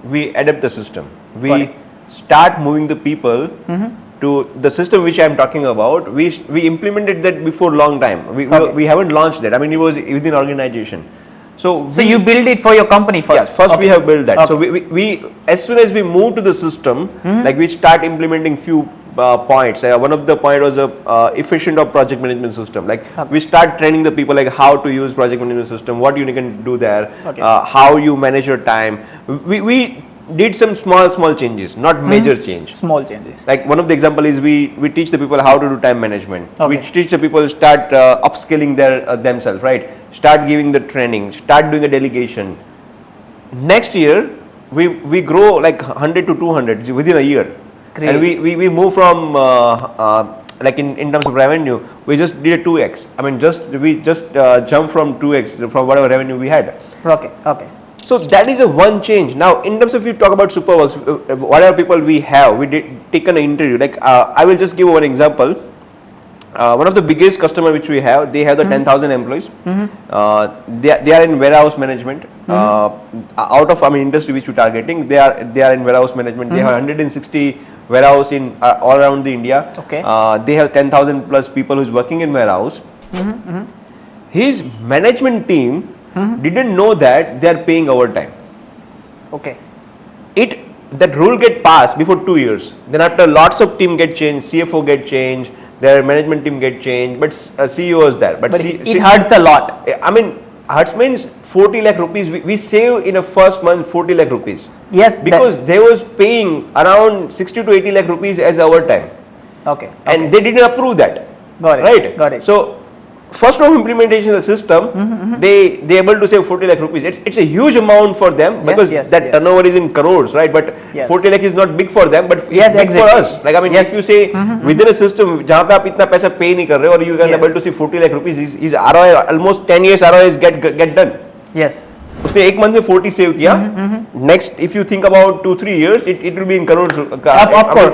We adapt the system. We start moving the people to the system which I am talking about. We implemented that before long time. We haven't launched that. I mean, it was within organization. So you build it for your company first. Yes, first we have built that. So we as soon as we move to the system, like we start implementing few points. One of the point was a efficient of project management system. Like we start training the people like how to use project management system, what you can do there, how you manage your time. We did some small changes, not major change. Small changes. Like one of the example is we teach the people how to do time management. We teach the people start upskilling themselves, right? Start giving the training, start doing a delegation. Next year we grow like 100 to 200 within a year. Great. And we move from like in terms of revenue, we just did a 2x. I mean, we just jumped from 2x from whatever revenue we had. Okay. So that is a one change. Now, in terms of you talk about Superworks, whatever people we have, we did taken an interview. Like I will just give one example. One of the biggest customer which we have, they have the 10,000 employees. They are in warehouse management. Out of industry which we targeting, they are in warehouse management. They have 160 warehouse in all around the India. Okay. They have 10,000 plus people who's working in warehouse. His management team didn't know that they are paying overtime. Okay. That rule get passed before 2 years. Then after lots of team get changed, CFO get changed, their management team get changed, but CEO is there. But it hurts a lot. I mean, hurts means 40 lakh rupees. We save in a first month 40 lakh rupees. Yes. Because they was paying around 60 to 80 lakh rupees as overtime. Okay. And they didn't approve that. Got it. Right? Got it. So first of implementation of the system, they able to save 40 lakh rupees. It's a huge amount for them because that turnover is in crores, right? But 40 lakh is not big for them, but it's big for us. Like I mean, if you say within a system जहाँ पे आप इतना पैसा pay नहीं कर रहे और you can able to see 40 lakh rupees, is ROI almost 10 years ROI is get done. Yes. उसने एक मंथ में 40 सेव किया. Next, if you think about 2-3 years, it will be in crores. Of course.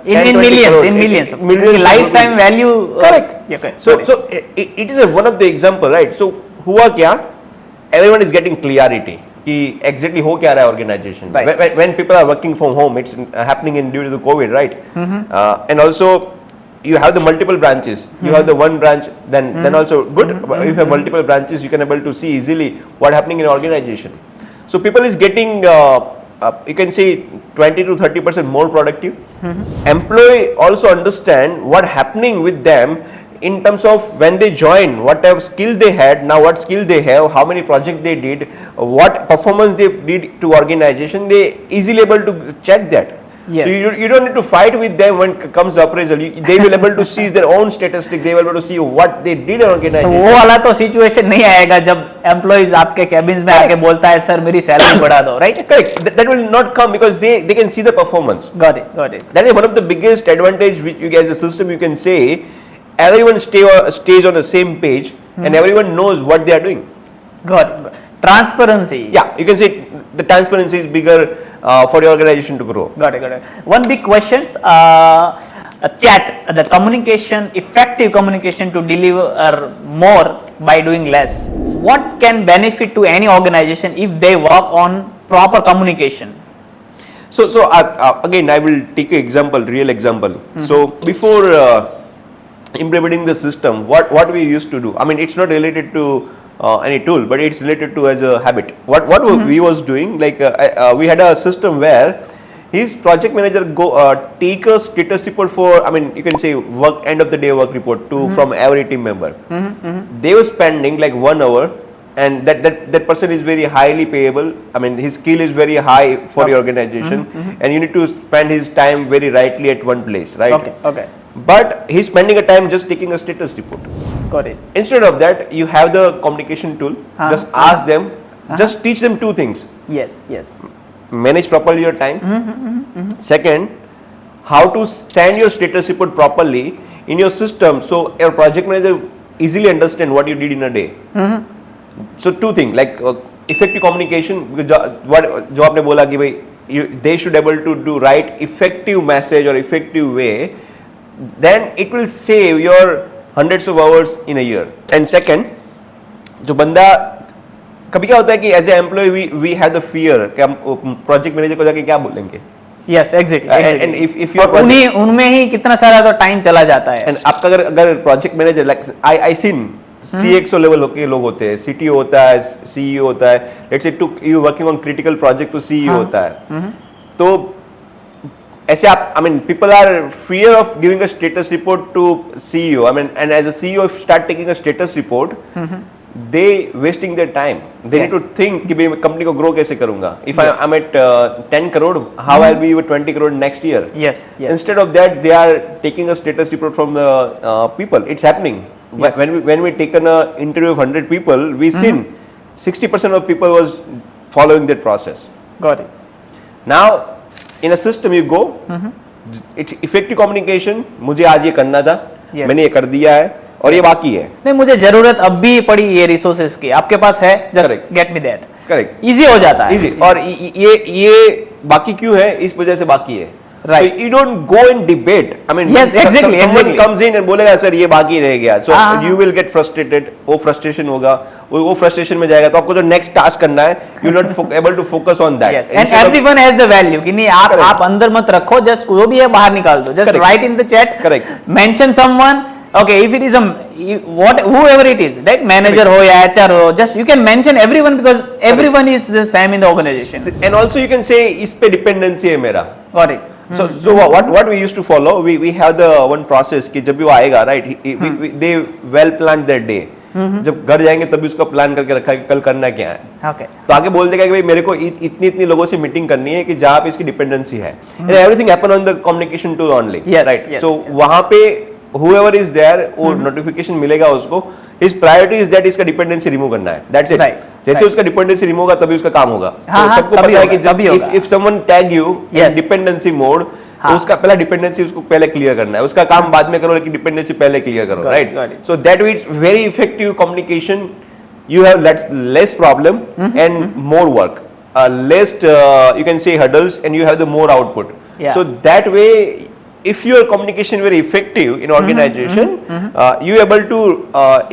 In millions. Lifetime value. Correct. Okay. So it is one of the example, right? So हुआ क्या? Everyone is getting clarity कि exactly हो क्या रहा है organization. When people are working from home, it's happening in due to the COVID, right? And also you have the multiple branches. You have the one branch, then also good. If you have multiple branches, you can able to see easily what happening in organization. So people is getting you can say 20 to 30% more productive. Employee also understand what happening with them in terms of when they join, whatever skill they had, now what skill they have, how many projects they did, what performance they did to organization. They easily able to check that. Yes. So you don't need to fight with them when comes the appraisal. They will able to see their own statistics. They will able to see what they did in organization. वो वाला तो situation नहीं आएगा जब employees आपके cabins में आके बोलता है सर मेरी सैलरी बढ़ा दो, right? Correct. That will not come because they can see the performance. Got it. That is one of the biggest advantage which you guys the system you can say everyone stays on the same page and everyone knows what they are doing. Got it. Transparency. Yeah, you can say the transparency is bigger for your organization to grow. Got it. One big question, chat, the communication, effective communication to deliver more by doing less. What can benefit to any organization if they work on proper communication? So again, I will take an example, real example. So before implementing the system, what we used to do, I mean, it's not related to any tool, but it's related to as a habit. What we was doing, like we had a system where his project manager go take a status report for, I mean, you can say work end of the day work report to from every team member. They were spending like 1 hour, and that person is very highly payable. I mean, his skill is very high for your organization, and you need to spend his time very rightly at one place, right? Okay. But he's spending a time just taking a status report. Got it. Instead of that, you have the communication tool. Just ask them, just teach them 2 things. Yes. Manage properly your time. Second, how to send your status report properly in your system so your project manager easily understand what you did in a day. So 2 things, like effective communication, because what जो आपने बोला कि भाई they should able to do right effective message or effective way, then it will save your hundreds of hours in a year. And second, जो बंदा कभी क्या होता है कि as a employ we have the fear कि हम project manager को जाके क्या बोलेंगे. Yes, exactly. And if you उनमें ही कितना सारा तो टाइम चला जाता है. And आपका अगर project manager like I seen CXO level के लोग होते हैं, CTO होता है, CEO होता है, let's say you working on critical project तो CEO होता है. तो ऐसे आप, I mean, people are fear of giving a status report to CEO. I mean, and as a CEO, if start taking a status report, they wasting their time. They need to think कि भाई company को grow कैसे करूँगा. If I'm at 10 crore, how I'll be with 20 crore next year. Yes. Instead of that, they are taking a status report from the people. It's happening. Yes. When we taken a interview of 100 people, we seen 60% of people was following that process. Got it. Now, in a system you go, it's effective communication. मुझे आज ये करना था, मैंने ये कर दिया है और ये बाकी है. नहीं, मुझे जरूरत अब भी पड़ी ये रिसोर्सेज की, आपके पास है, just get me that. Correct. Easy हो जाता है. इजी. और ये बाकी क्यों है, इस वजह से बाकी है. Right. So you don't go and debate. I mean, yes, exactly. Someone comes in and बोलेगा सर ये बाकी रह गया. So you will get frustrated. वो frustration होगा. वो frustration में जाएगा. तो आपको जो next task करना है, you will not able to focus on that. Yes. And everyone has the value. कि नहीं आप अंदर मत रखो. Just जो भी है बाहर निकाल दो. Just write in the chat. Correct. Mention someone. Okay, if it is whoever it is, right? Manager हो या HR हो, just you can mention everyone because everyone is the same in the organization. And also you can say इस पे dependency है मेरा. Got it. So what we used to follow, we have the one process कि जब भी वो आएगा, right? They well planned their day. जब घर जाएंगे तभी उसका प्लान करके रखा है कि कल करना क्या है. Okay. तो आगे बोल देगा कि भाई मेरे को इतनी लोगों से मीटिंग करनी है कि जहाँ पे इसकी डिपेंडेंसी है. Everything happen on the communication tool only. Yes, right? Yes, so वहाँ पे whoever is there वो नोटिफिकेशन मिलेगा उसको, his priority is that इसका डिपेंडेंसी रिमूव करना है, that's it. जैसे उसका डिपेंडेंसी रिमूव होगा तभी उसका काम होगा. तो सबको पता है कि if someone tag you in dependency mode, तो उसका पहला डिपेंडेंसी उसको पहले क्लियर करना है, उसका काम बाद में करो लेकिन डिपेंडेंसी पहले क्लियर करो, right? So that means very effective communication, you have less problem and more work, less you can say hurdles, and you have the more output. So that way, if your communication very effective in organization, you able to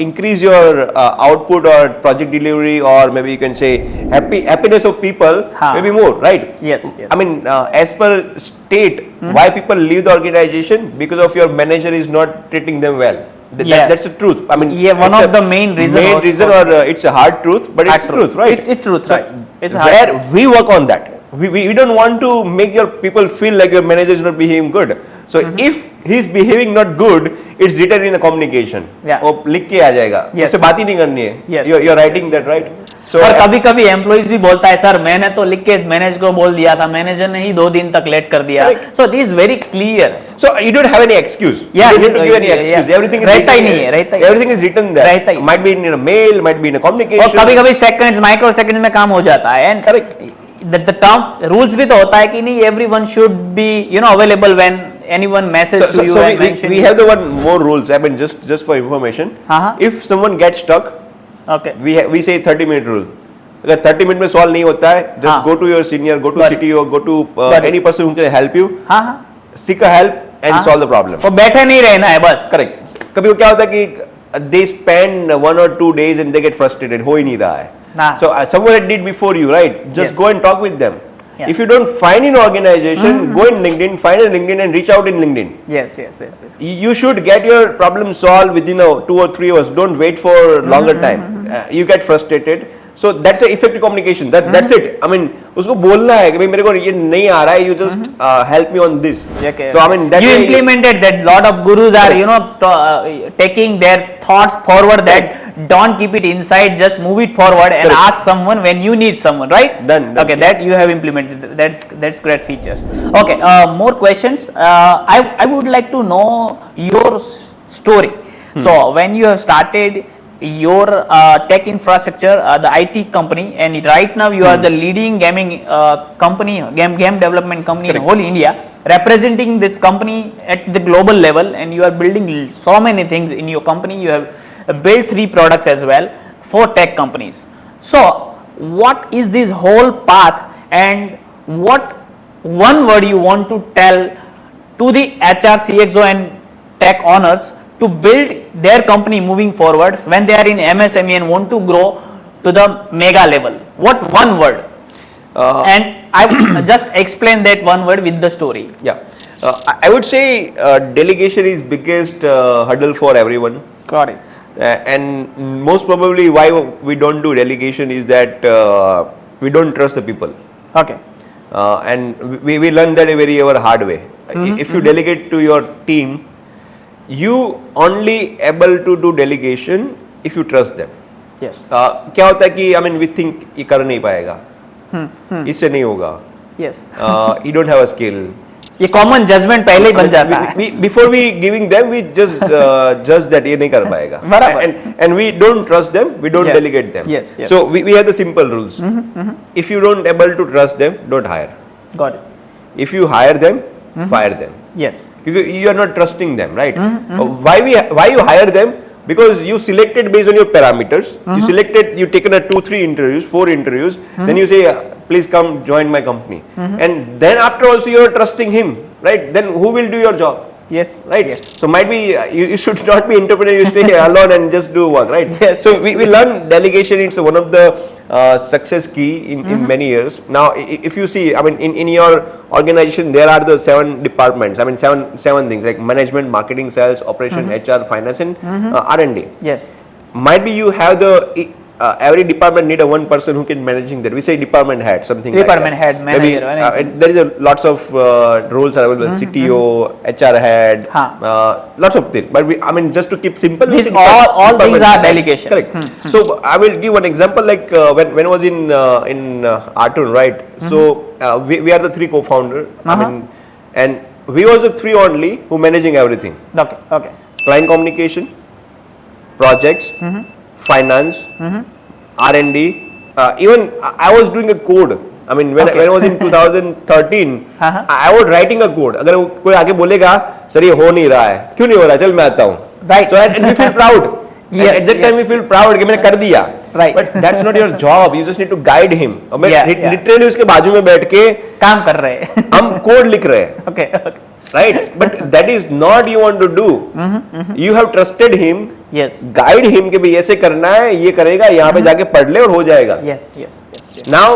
increase your output or project delivery, or maybe you can say happiness of people maybe more, right? Yes. I mean, as per state, why people leave the organization? Because of your manager is not treating them well. That's the truth. I mean, one of the main reason, or it's a hard truth, but it's truth, right? It's truth, so right? It's where we work on that. We don't want to make your people feel like your manager is not behaving good. So if he's behaving not good, it's written in the communication. वो लिख के आ जाएगा. उससे बात ही नहीं करनी है. You're writing that, right? So और कभी-कभी एम्प्लॉइज भी बोलता है सर मैंने तो लिख के मैनेजर को बोल दिया था, मैनेजर ने ही 2 दिन तक लेट कर दिया. So this is very clear. So you don't have any excuse. Yeah, you don't give any excuse. Everything is रहता ही नहीं है, रहता ही. Everything is written there. Might be in a mail, might be in a communication. और कभी-कभी seconds, micro second में काम हो जाता है. And correct. The term rules भी तो होता है कि नहीं, everyone should be available when anyone messages to you and mention. We have the one more rules. I mean just for information. If someone gets stuck, okay, we say 30-minute rule. अगर 30 minute में solve नहीं होता है, just go to your senior, go to CTO, go to any person who can help you. Seek a help and solve the problem. वो बैठे नहीं रहना है बस. Correct. कभी क्या होता है कि they spend 1 or 2 days and they get frustrated. हो ही नहीं रहा है. So someone did before you, right? Just go and talk with them. If you don't find an organization, go in LinkedIn, find a LinkedIn and reach out in LinkedIn. Yes. You should get your problem solved within 2 or 3 hours. Don't wait for longer time. You get frustrated. So that's a effective communication. That's it. I mean, उसको बोलना है कि भाई मेरे को ये नहीं आ रहा है. You just help me on this. So I mean that you implemented that. Lot of gurus are taking their thoughts forward. That don't keep it inside. Just move it forward and ask someone when you need someone. Right? Done. Okay, that you have implemented. That's great features. Okay. More questions. I would like to know your story. So when you have started your tech infrastructure, the IT company, and right now you are the leading gaming company, game development company in whole India, representing this company at the global level, and you are building so many things in your company. You have built 3 products as well for tech companies. So what is this whole path, and what one word you want to tell to the HR, CXO and tech owners to build their company moving forward when they are in MSME and want to grow to the mega level? What one word? And I would just explain that one word with the story. Yeah, I would say delegation is biggest hurdle for everyone. Got it. And most probably why we don't do delegation is that we don't trust the people. Okay. And we learn that a very hard way. If you delegate to your team, you only able to do delegation if you trust them. Yes. क्या होता है कि I mean we think ये कर नहीं पाएगा, इससे नहीं होगा. Yes. You don't have a skill. ये common judgment पहले ही बन जाता है. Before we giving them, we just judge that ये नहीं कर पाएगा. And we don't trust them, we don't delegate them. Yes. So we have the simple rules. If you don't able to trust them, don't hire. Got it. If you hire them, fire them. Yes. Because you are not trusting them, right? Why you hire them? Because you selected based on your parameters. You selected, you taken a 2, 3 interviews, 4 interviews. Then you say, please come join my company. And then after also you are trusting him, right? Then who will do your job? Yes. Right. Yes. So might be you should not be entrepreneur. You stay alone and just do work, right? Yes. So we learn delegation. It's one of the success key in many years. Now, if you see, I mean, in your organization there are the 7 departments. I mean, seven things like management, marketing, sales, operation, HR, finance, and R&D. Yes. Might be you have the every department need a one person who can managing that. We say department head, something department like that. head, manager. Maybe, and there is lots of roles are available. CTO, HR head, lots of things. But I mean, just to keep simple, these all things are delegation. Correct. So I will give one example. Like when I was in Artun, right? So we are the 3 co-founder. I mean, and we was the 3 only who managing everything. Okay. client communication, projects, finance, R&D. Even I was doing a code. I mean, when I was in 2013, I was writing a code. अगर कोई आगे बोलेगा, sir ये हो नहीं रहा है, क्यों नहीं हो रहा है, चल मैं आता हूँ. Right. So and we feel proud. Yes, at that time we feel proud कि मैंने कर दिया. Right. But that's not your job. You just need to guide him. और मैं literally उसके बाजू में बैठ के काम कर रहे हैं. हम कोड लिख रहे हैं. Okay. Right. But that is not you want to do. You have trusted him. Yes. Guide him कि भाई ऐसे करना है, ये करेगा, यहाँ पे जाके पढ़ ले और हो जाएगा. Yes. Now,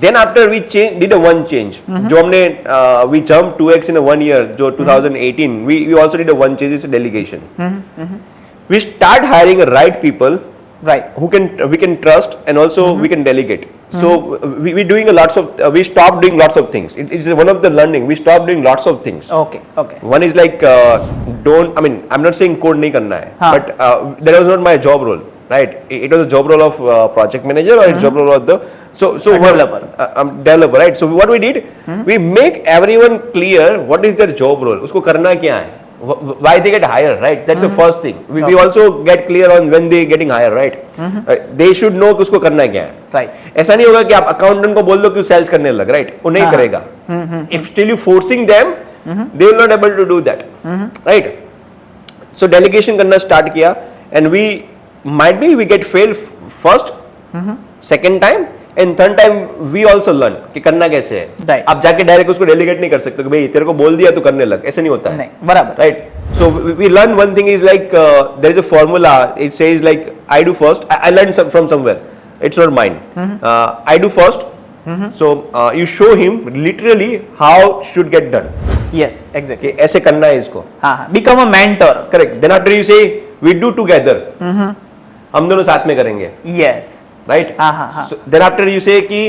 then after we did a one change. जो हमने we jumped 2x in a 1 year. जो 2018 we also did a one change. It's a delegation. We start hiring the right people. Right. Who we can trust and also we can delegate. So we doing we stopped doing lots of things. It is one of the learning. We stopped doing lots of things. Okay. One is like I'm not saying code नहीं करना है, but that was not my job role, right? It was a job role of project manager or a job role of the developer, right? So what we did, we make everyone clear what is their job role. उसको करना क्या है? Why they get hired, right? That's the first thing. We also get clear on when they getting hired, right? They should know कि उसको करना क्या है. Right. ऐसा नहीं होगा कि आप अकाउंटेंट को बोल दो कि सेल्स करने लग, right? वो नहीं करेगा. If still you forcing them, they will not able to do that, right? So delegation करना start किया, and we get fail first, second time, and third time we also learn कि करना कैसे है. Right. आप जाके डायरेक्ट उसको delegate नहीं कर सकते कि भाई तेरे को बोल दिया तो करने लग, ऐसे नहीं होता है. नहीं, बराबर. Right. So we learn one thing is like there is a formula. It says like I do first. I learned from somewhere. It's not mine. I do first. So you show him literally how should get done. Yes, exactly. कि ऐसे करना है इसको. Become a mentor. Correct. Then after you say we do together. हम दोनों साथ में करेंगे. Yes. Right. So then after you say कि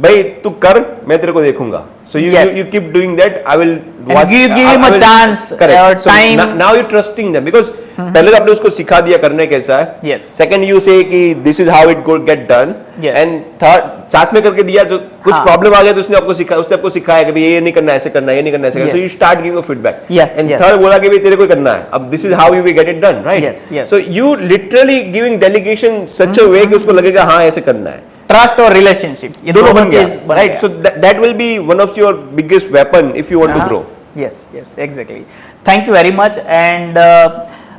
भाई तू कर, मैं तेरे को देखूंगा. So you keep doing that. I will watch. And give him a chance. Correct. So time. now you're trusting them because पहले तो आपने उसको सिखा दिया करने कैसा है. Yes. Second you say कि this is how it could get done. Yes. And third साथ में करके दिया तो कुछ प्रॉब्लम आ गया तो उसने आपको सिखाया कि भाई ये नहीं करना ऐसे करना, ये नहीं करना ऐसे करना. So you start giving a feedback. Yes. And third बोला कि भाई तेरे को करना है. अब this is how you will get it done, right? Yes. So you literally giving delegation such a way कि उसको लगेगा हाँ ऐसे करना है. Trust or relationship. ये दोनों बन चीज गया, right? So that will be one of your biggest weapon if you want to grow. Yes, exactly. Thank you very much. And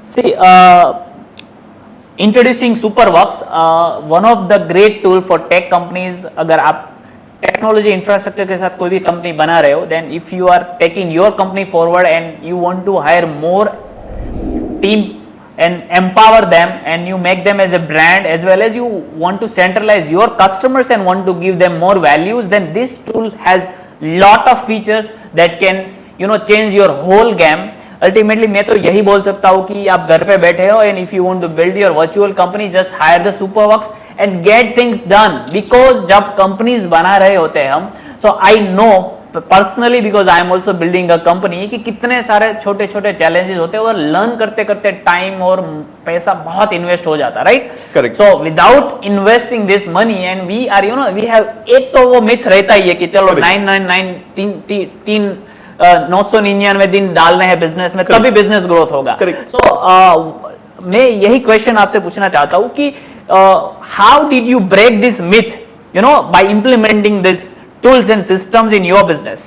see, introducing Superworks, one of the great tool for tech companies. अगर आप technology infrastructure के साथ कोई भी company बना रहे हो, then if you are taking your company forward and you want to hire more team and empower them and you make them as a brand, as well as you want to centralize your customers and want to give them more values, then this tool has lot of features that can change your whole game. Ultimately मैं तो यही बोल सकता हूँ कि आप घर पे बैठे हो and if you want to build your virtual company, just hire the Superworks and get things done. Because जब companies बना रहे होते हैं हम, so I know personally because I am also building a company कि कितने सारे छोटे छोटे challenges होते हैं और लर्न करते करते टाइम और पैसा बहुत इन्वेस्ट हो जाता है, right? Correct. So without investing this money and we are we have, एक तो वो मिथ रहता ही है कि चलो 999 999 दिन डालने हैं बिजनेस में तभी बिजनेस ग्रोथ होगा. सो मैं यही क्वेश्चन आपसे पूछना चाहता हूँ कि how did you break this myth by implementing this tools and systems in your business?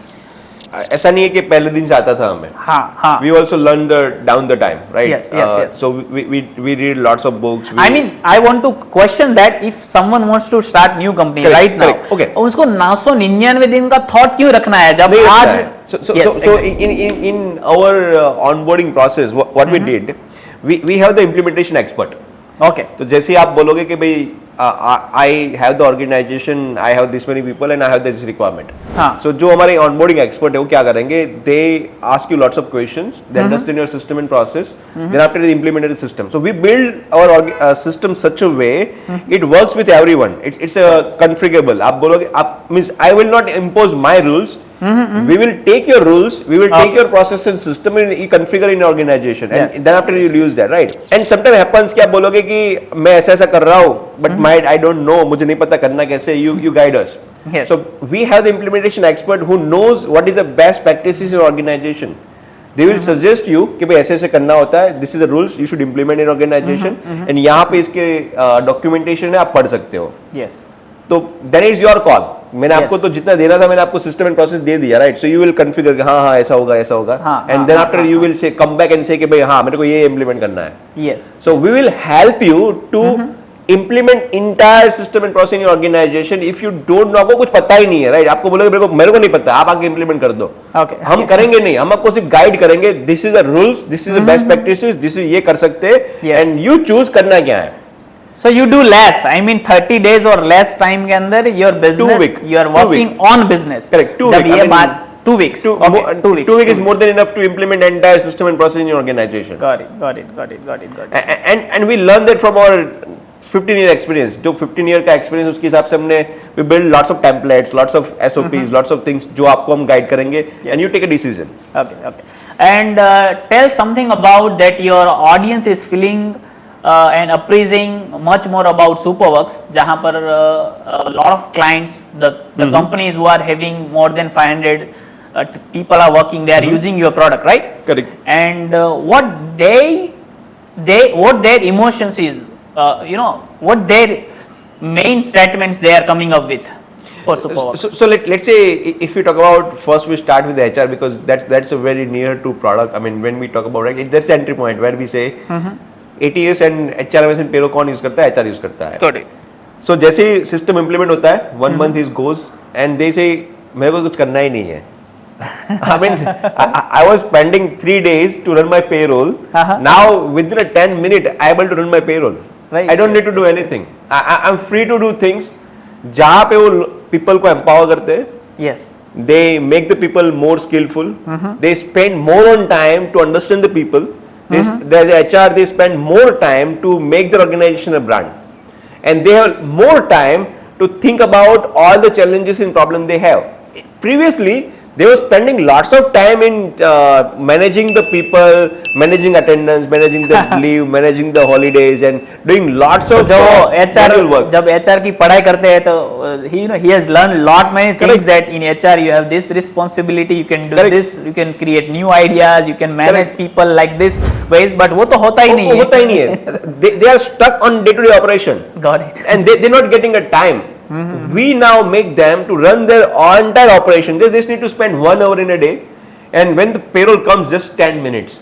ऐसा नहीं है कि पहले दिन से आता था हमें. हाँ. We also learned down the time, right? Yes. So we read lots of books. I mean, I want to question that if someone wants to start new company right now, okay. उसको 999 दिन का thought क्यों रखना है जब आज? So in our onboarding process, what we did, we have the implementation expert. Okay. तो जैसे आप बोलोगे कि भाई I have the organization, I have this many people and I have this requirement. So जो हमारे onboarding expert है वो क्या करेंगे? They ask you lots of questions, they understand your system and process, then after they implement the system. So we build our system such a way it works with everyone. It's a configurable. आप बोलोगे, means I will not impose my rules. We will take your rules, we will take your process and system and you configure in your organization, and then after you use that, right? And sometimes happens कि आप बोलोगे कि मैं ऐसा कर रहा हूँ, but I don't know, मुझे नहीं पता करना कैसे. You guide us. Yes. So we have the implementation expert who knows what is the best practices in your organization. They will suggest you कि भाई ऐसे ऐसे करना होता है, this is the rules you should implement in organization, and यहाँ पे इसके डॉक्यूमेंटेशन है, आप पढ़ सकते हो. यस. तो देन इट्स योर कॉल. मैंने आपको तो जितना देना था मैंने आपको सिस्टम एंड प्रोसेस दे दिया, right? So you will configure हाँ हाँ ऐसा होगा ऐसा होगा, and then after you will say come back and से कि भाई हाँ मेरे को ये इम्प्लीमेंट करना है. Yes. So we will help you to implement entire system and process in your organization. If you don't know, आपको कुछ पता ही नहीं है, राइट? आपको बोलोगे मेरे को नहीं पता, आप आगे इंप्लीमेंट कर दो. Okay. हम करेंगे नहीं, हम आपको सिर्फ गाइड करेंगे. This is the rules, this is the best practices, this is ये कर सकते हैं, एंड यू चूज करना क्या है. So you do less. I mean 30 days or less time के अंदर your business, you are working on business. Correct. 2 जब ये बात 2 weeks. Okay. 2 weeks. 2 weeks is more than enough to implement entire system and process in your organization. Got it. And we learn that from our 15-year experience. जो 15 year का experience उसके हिसाब से हमने we build lots of templates, lots of SOPs, lots of things जो आपको हम guide करेंगे, and you take a decision. Okay. And tell something about that your audience is feeling and appraising much more about Superworks, जहाँ पर a lot of clients, the companies who are having more than 500 people are working, they are using your product, right? Correct. And what their emotions is, what their main statements they are coming up with for Superworks. So let's say if we talk about, first we start with the HR because that's a very near to product. I mean when we talk about, right, that's the entry point where we say ATS and HRMS and payroll कौन use करता है? HR use करता है. Correct. So जैसे system implement होता है, 1 month is goes and they say मेरे को कुछ करना ही नहीं है. I mean, I was spending 3 days to run my payroll. Now within a 10 minute I am able to run my payroll. Right. I don't need to do anything. I'm free to do things. जहाँ पे वो people को empower करते हैं. Yes. They make the people more skillful. They spend more on time to understand the people. There's HR. They spend more time to make their organization a brand, and they have more time to think about all the challenges and problems they have. Previously, they were spending lots of time in managing the people, managing attendance, managing the leave, managing the holidays, and doing lots of HR work. जब HR की पढ़ाई करते हैं तो he has learned lot many things. That in HR you have this responsibility, you can do this, you can create new ideas, you can manage people like this ways, but वो तो होता ही नहीं है. होता ही नहीं है. They are stuck on day-to-day operation. Got it. And they're not getting a time. We now make them to run their entire operation. They just need to spend 1 hour in a day, and when the payroll comes, just 10 minutes.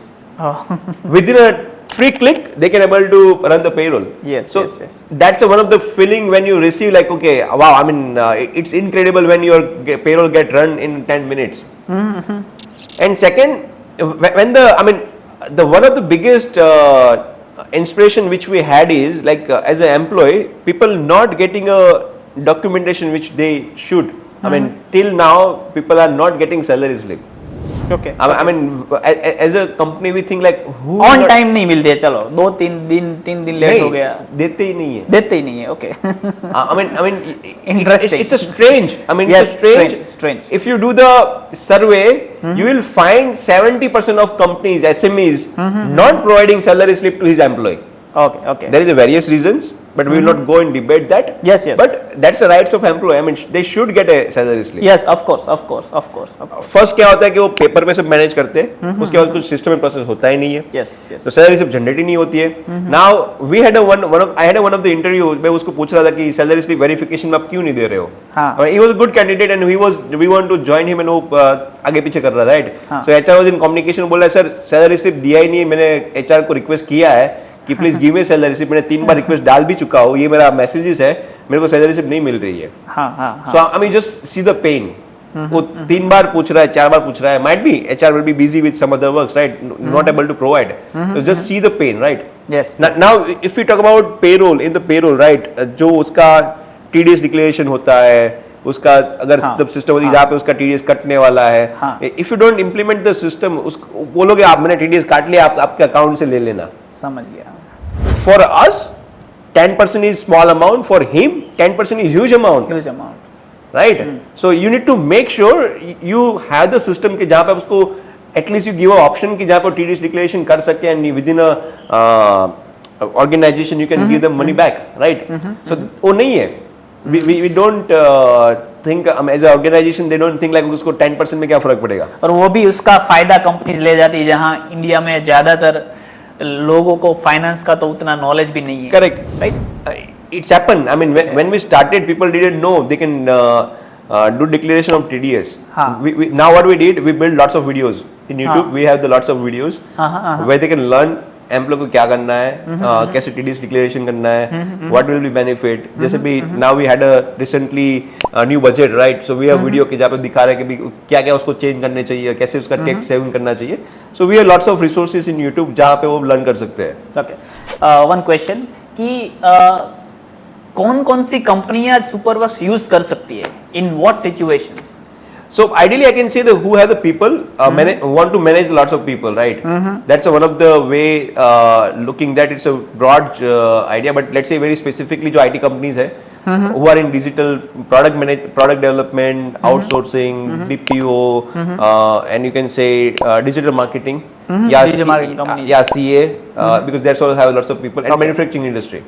Within a 3 click, they can able to run the payroll. Yes. So that's one of the feeling when you receive like, okay, wow, I mean, it's incredible when your payroll get run in 10 minutes. And second, when the one of the biggest inspiration which we had is like as an employee, people not getting a documentation which they should. I mean, till now people are not getting salary slip. Okay. I mean, as a company we think like who on time नहीं मिलते, चलो 2-3 दिन late हो गया, देते ही नहीं है. Okay. I mean interesting. It's a strange. I mean, yes, it's strange. If you do the survey, you will find 70% of companies, SMEs, not providing salary slip to his employee. Okay. There is a various reasons, but we will not go and debate that. Yes. But that's the rights of employee. I mean, they should get a salary slip. Yes, of course. First क्या होता है कि वो paper पे सब manage करते हैं, उसके बाद कुछ सिस्टम में प्रोसेस होता ही नहीं है. Yes. तो सैलरी स्लिप जनरेट ही नहीं होती है. Now we had I had one of the interview, मैं उसको पूछ रहा था कि सैलरी स्लिप वेरिफिकेशन में आप क्यों नहीं दे रहे हो. He was a good candidate and we want to join him, and वो आगे पीछे कर रहा था, right? So HR was in communication, बोला सर सैलरी स्लिप दिया ही नहीं, मैंने HR को रिक्वेस्ट किया है कि please give me salary slip, मैंने 3 बार रिक्वेस्ट डाल भी चुका हूँ, ये मेरा मैसेजेस है, मेरे को सैलरी स्लिप नहीं मिल रही है. So I mean just see the pain. वो 3 बार पूछ रहा है, 4 बार पूछ रहा है, might be HR will be busy with some other works, right? Not able to provide. So just see the pain, right? Yes. Now if we talk about payroll, in the payroll, right, जो उसका TDS declaration होता है, उसका अगर सब system होती है जहाँ पे उसका TDS कटने वाला है, if you don't implement the system, बोलोगे आप मैंने TDS काट लिया, आपके अकाउंट से ले लेना. समझ गया. For us, 10% is small amount. For him, 10% is huge amount. Right? So you need to make sure you have the system कि जहाँ पे उसको at least you give an option कि जहाँ पे TDS declaration कर सके, and within a organization you can give them money back, right? So वो नहीं है. We don't think as an organization they don't think like उसको 10% में क्या फर्क पड़ेगा. और वो भी उसका फायदा कंपनीज ले जाती है, जहां इंडिया में ज्यादातर लोगों को फाइनेंस का तो उतना नॉलेज भी नहीं है. Correct. Right. It's happened. I mean, when we started, people didn't know they can do declaration of TDS. Now what we did, we built lots of videos in YouTube. We have the lots of videos where they can learn employ को क्या करना है, कैसे TDS declaration करना है, what will B benefit. जैसे भी now we had a recently new budget, right. So we have video के जहाँ पे दिखा रहे हैं कि क्या क्या उसको चेंज करने चाहिए, कैसे उसका टैक्स सेविंग करना चाहिए. So we have lots of resources in YouTube जहाँ पे वो लर्न कर सकते हैं. ओके, वन क्वेश्चन कि कौन कौन सी कंपनियां सुपरवर्क्स यूज कर सकती है, in what situations? So ideally, I can say that who have the people want to manage lots of people, right? That's one of the way looking that it's a broad idea. But let's say very specifically, जो IT companies है, who are in digital product development, outsourcing, BPO, and you can say digital marketing, digital marketing companies, CA, because that's also have lots of people, and manufacturing industry.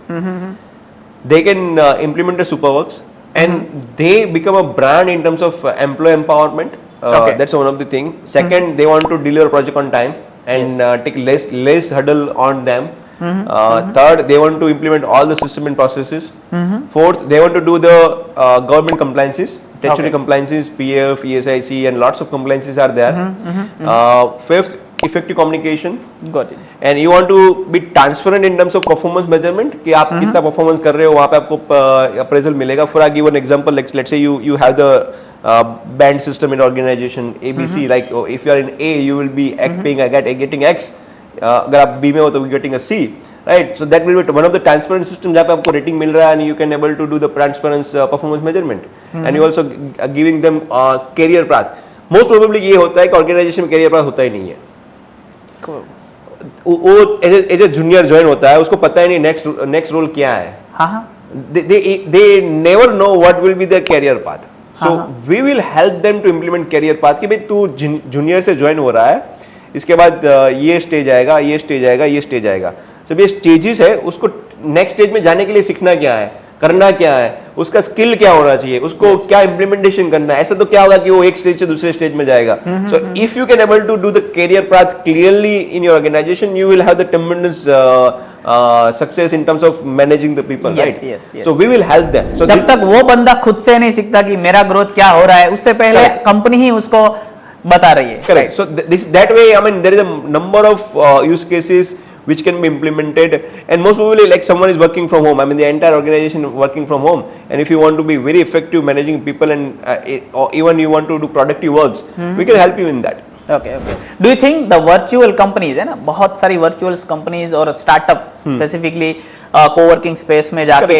They can implement the Superworks. And they become a brand in terms of employee empowerment. That's one of the thing. Second, they want to deliver project on time and take less hurdle on them. Third, they want to implement all the system and processes. Fourth, they want to do the government compliances, statutory compliances, PF, ESIC, and lots of compliances are there. Fifth, effective communication. Got it. And you want to be transparent in terms of performance measurement कि आप कितना performance कर रहे हो, वहाँ पे आपको appraisal मिलेगा. For I give an example, like let's say you have the band system in organization ABC, like if you are in A you will be getting X, अगर आप B में हो तो getting a C, right? So that will be one of the transparent system जहाँ पे आपको rating मिल रहा है and you can able to do the transparent performance measurement. And you also giving them career path. Most probably ये होता है कि organization में career path होता ही नहीं है. वो एज ए जूनियर ज्वाइन होता है, उसको पता ही नहीं नेक्स्ट रोल क्या है. They never know what will be their career path. So we will help them to implement career path कि भाई तू जूनियर से ज्वाइन हो रहा है, इसके बाद ये स्टेज आएगा, ये स्टेज आएगा, ये स्टेज आएगा. सब ये स्टेजेस है, उसको नेक्स्ट स्टेज में जाने के लिए सीखना क्या है, करना क्या है, उसका स्किल क्या होना चाहिए, उसको क्या इम्प्लीमेंटेशन करना है. ऐसा तो क्या होगा कि वो एक स्टेज से दूसरे स्टेज में जाएगा. So if you can able to do the career path clearly in your organization, you will have the tremendous success in terms of managing the people, right. So we will help them. सो जब तक वो बंदा खुद से नहीं सीखता कि मेरा ग्रोथ क्या हो रहा है, उससे पहले कंपनी ही उसको बता रही है. Correct. So this that way, I mean there is a number of use cases which can be implemented, and most probably like someone is working from home, I mean the entire organization working from home, and if you want to be very effective managing people and or even you want to do productive works, we can help you in that. Okay. Do you think the virtual companies है ना, बहुत सारी virtual companies और startup specifically co-working space में जाके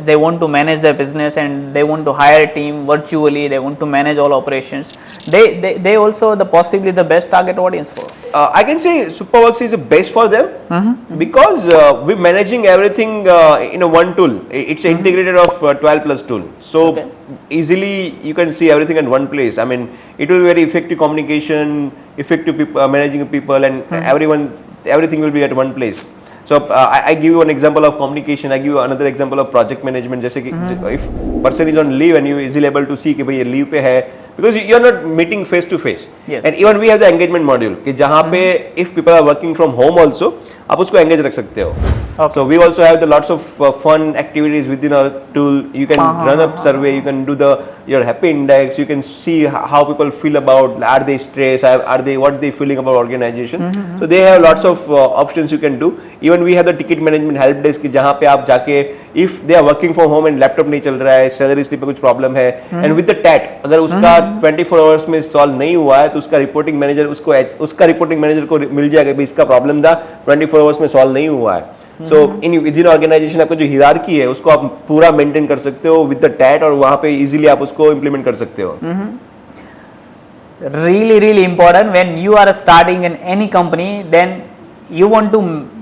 they want to manage their business and they want to hire a team virtually, they want to manage all operations, they also possibly the best target audience for? I can say Superworks is the best for them because we're managing everything in a one tool. It's integrated of 12 plus tool, so easily you can see everything in one place. I mean it will be very effective communication, effective people, managing people, and everything will be at one place. So I give you an example of communication. I give you another example of project management. जैसे कि if person is on leave and you easily able to see कि भाई ये leave पे है, because you are not meeting face to face. Yes. And even we have the engagement module कि जहाँ पे if people are working from home also, आप उसको engage रख सकते हो. So we also have the lots of fun activities within our tool. You can run a survey. You can do your happy index. You can see how people feel about, are they stressed, what they feeling about organization. So they have lots of options you can do. Even we have the ticket management help desk कि जहाँ पे आप जाके if they are working from home and laptop नहीं चल रहा है, salary slip पे कुछ problem है, and with the TAT अगर उसका 24 hours में solve नहीं हुआ है तो उसका reporting manager उसका reporting manager को मिल जाएगा कि इसका problem था 24 hours में solve नहीं हुआ है. So in within organization आपका जो hierarchy है उसको आप पूरा maintain कर सकते हो with the TAT और वहाँ पे easily आप उसको implement कर सकते हो. Really important when you are starting in any company, then you want to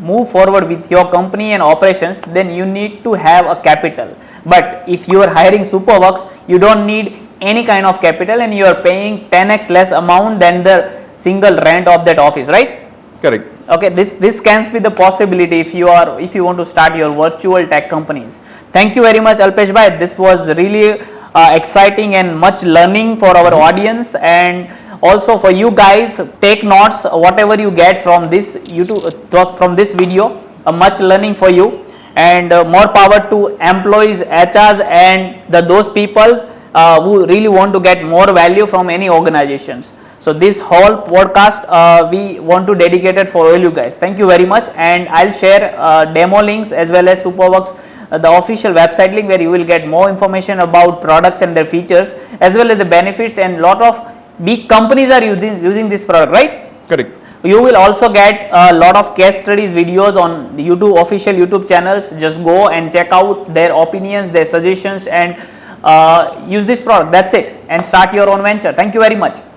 move forward with your company and operations, then you need to have a capital. But if you are hiring Superworks, you don't need any kind of capital and you are paying 10x less amount than the single rent of that office, right? Correct. Okay, this can be the possibility if you want to start your virtual tech companies. Thank you very much, Alpesh bhai. This was really exciting and much learning for our audience, and also for you guys. Take notes whatever you get from this YouTube, from this video, much learning for you, and more power to employees, HRs, and those people who really want to get more value from any organizations. So this whole podcast we want to dedicate it for all you guys. Thank you very much, and I'll share demo links as well as Superworks, the official website link, where you will get more information about products and their features as well as the benefits, and lot of big companies are using this product, right? Correct. You will also get a lot of case studies videos on the YouTube official YouTube channels. Just go and check out their opinions, their suggestions, and use this product. That's it, and start your own venture. Thank you very much.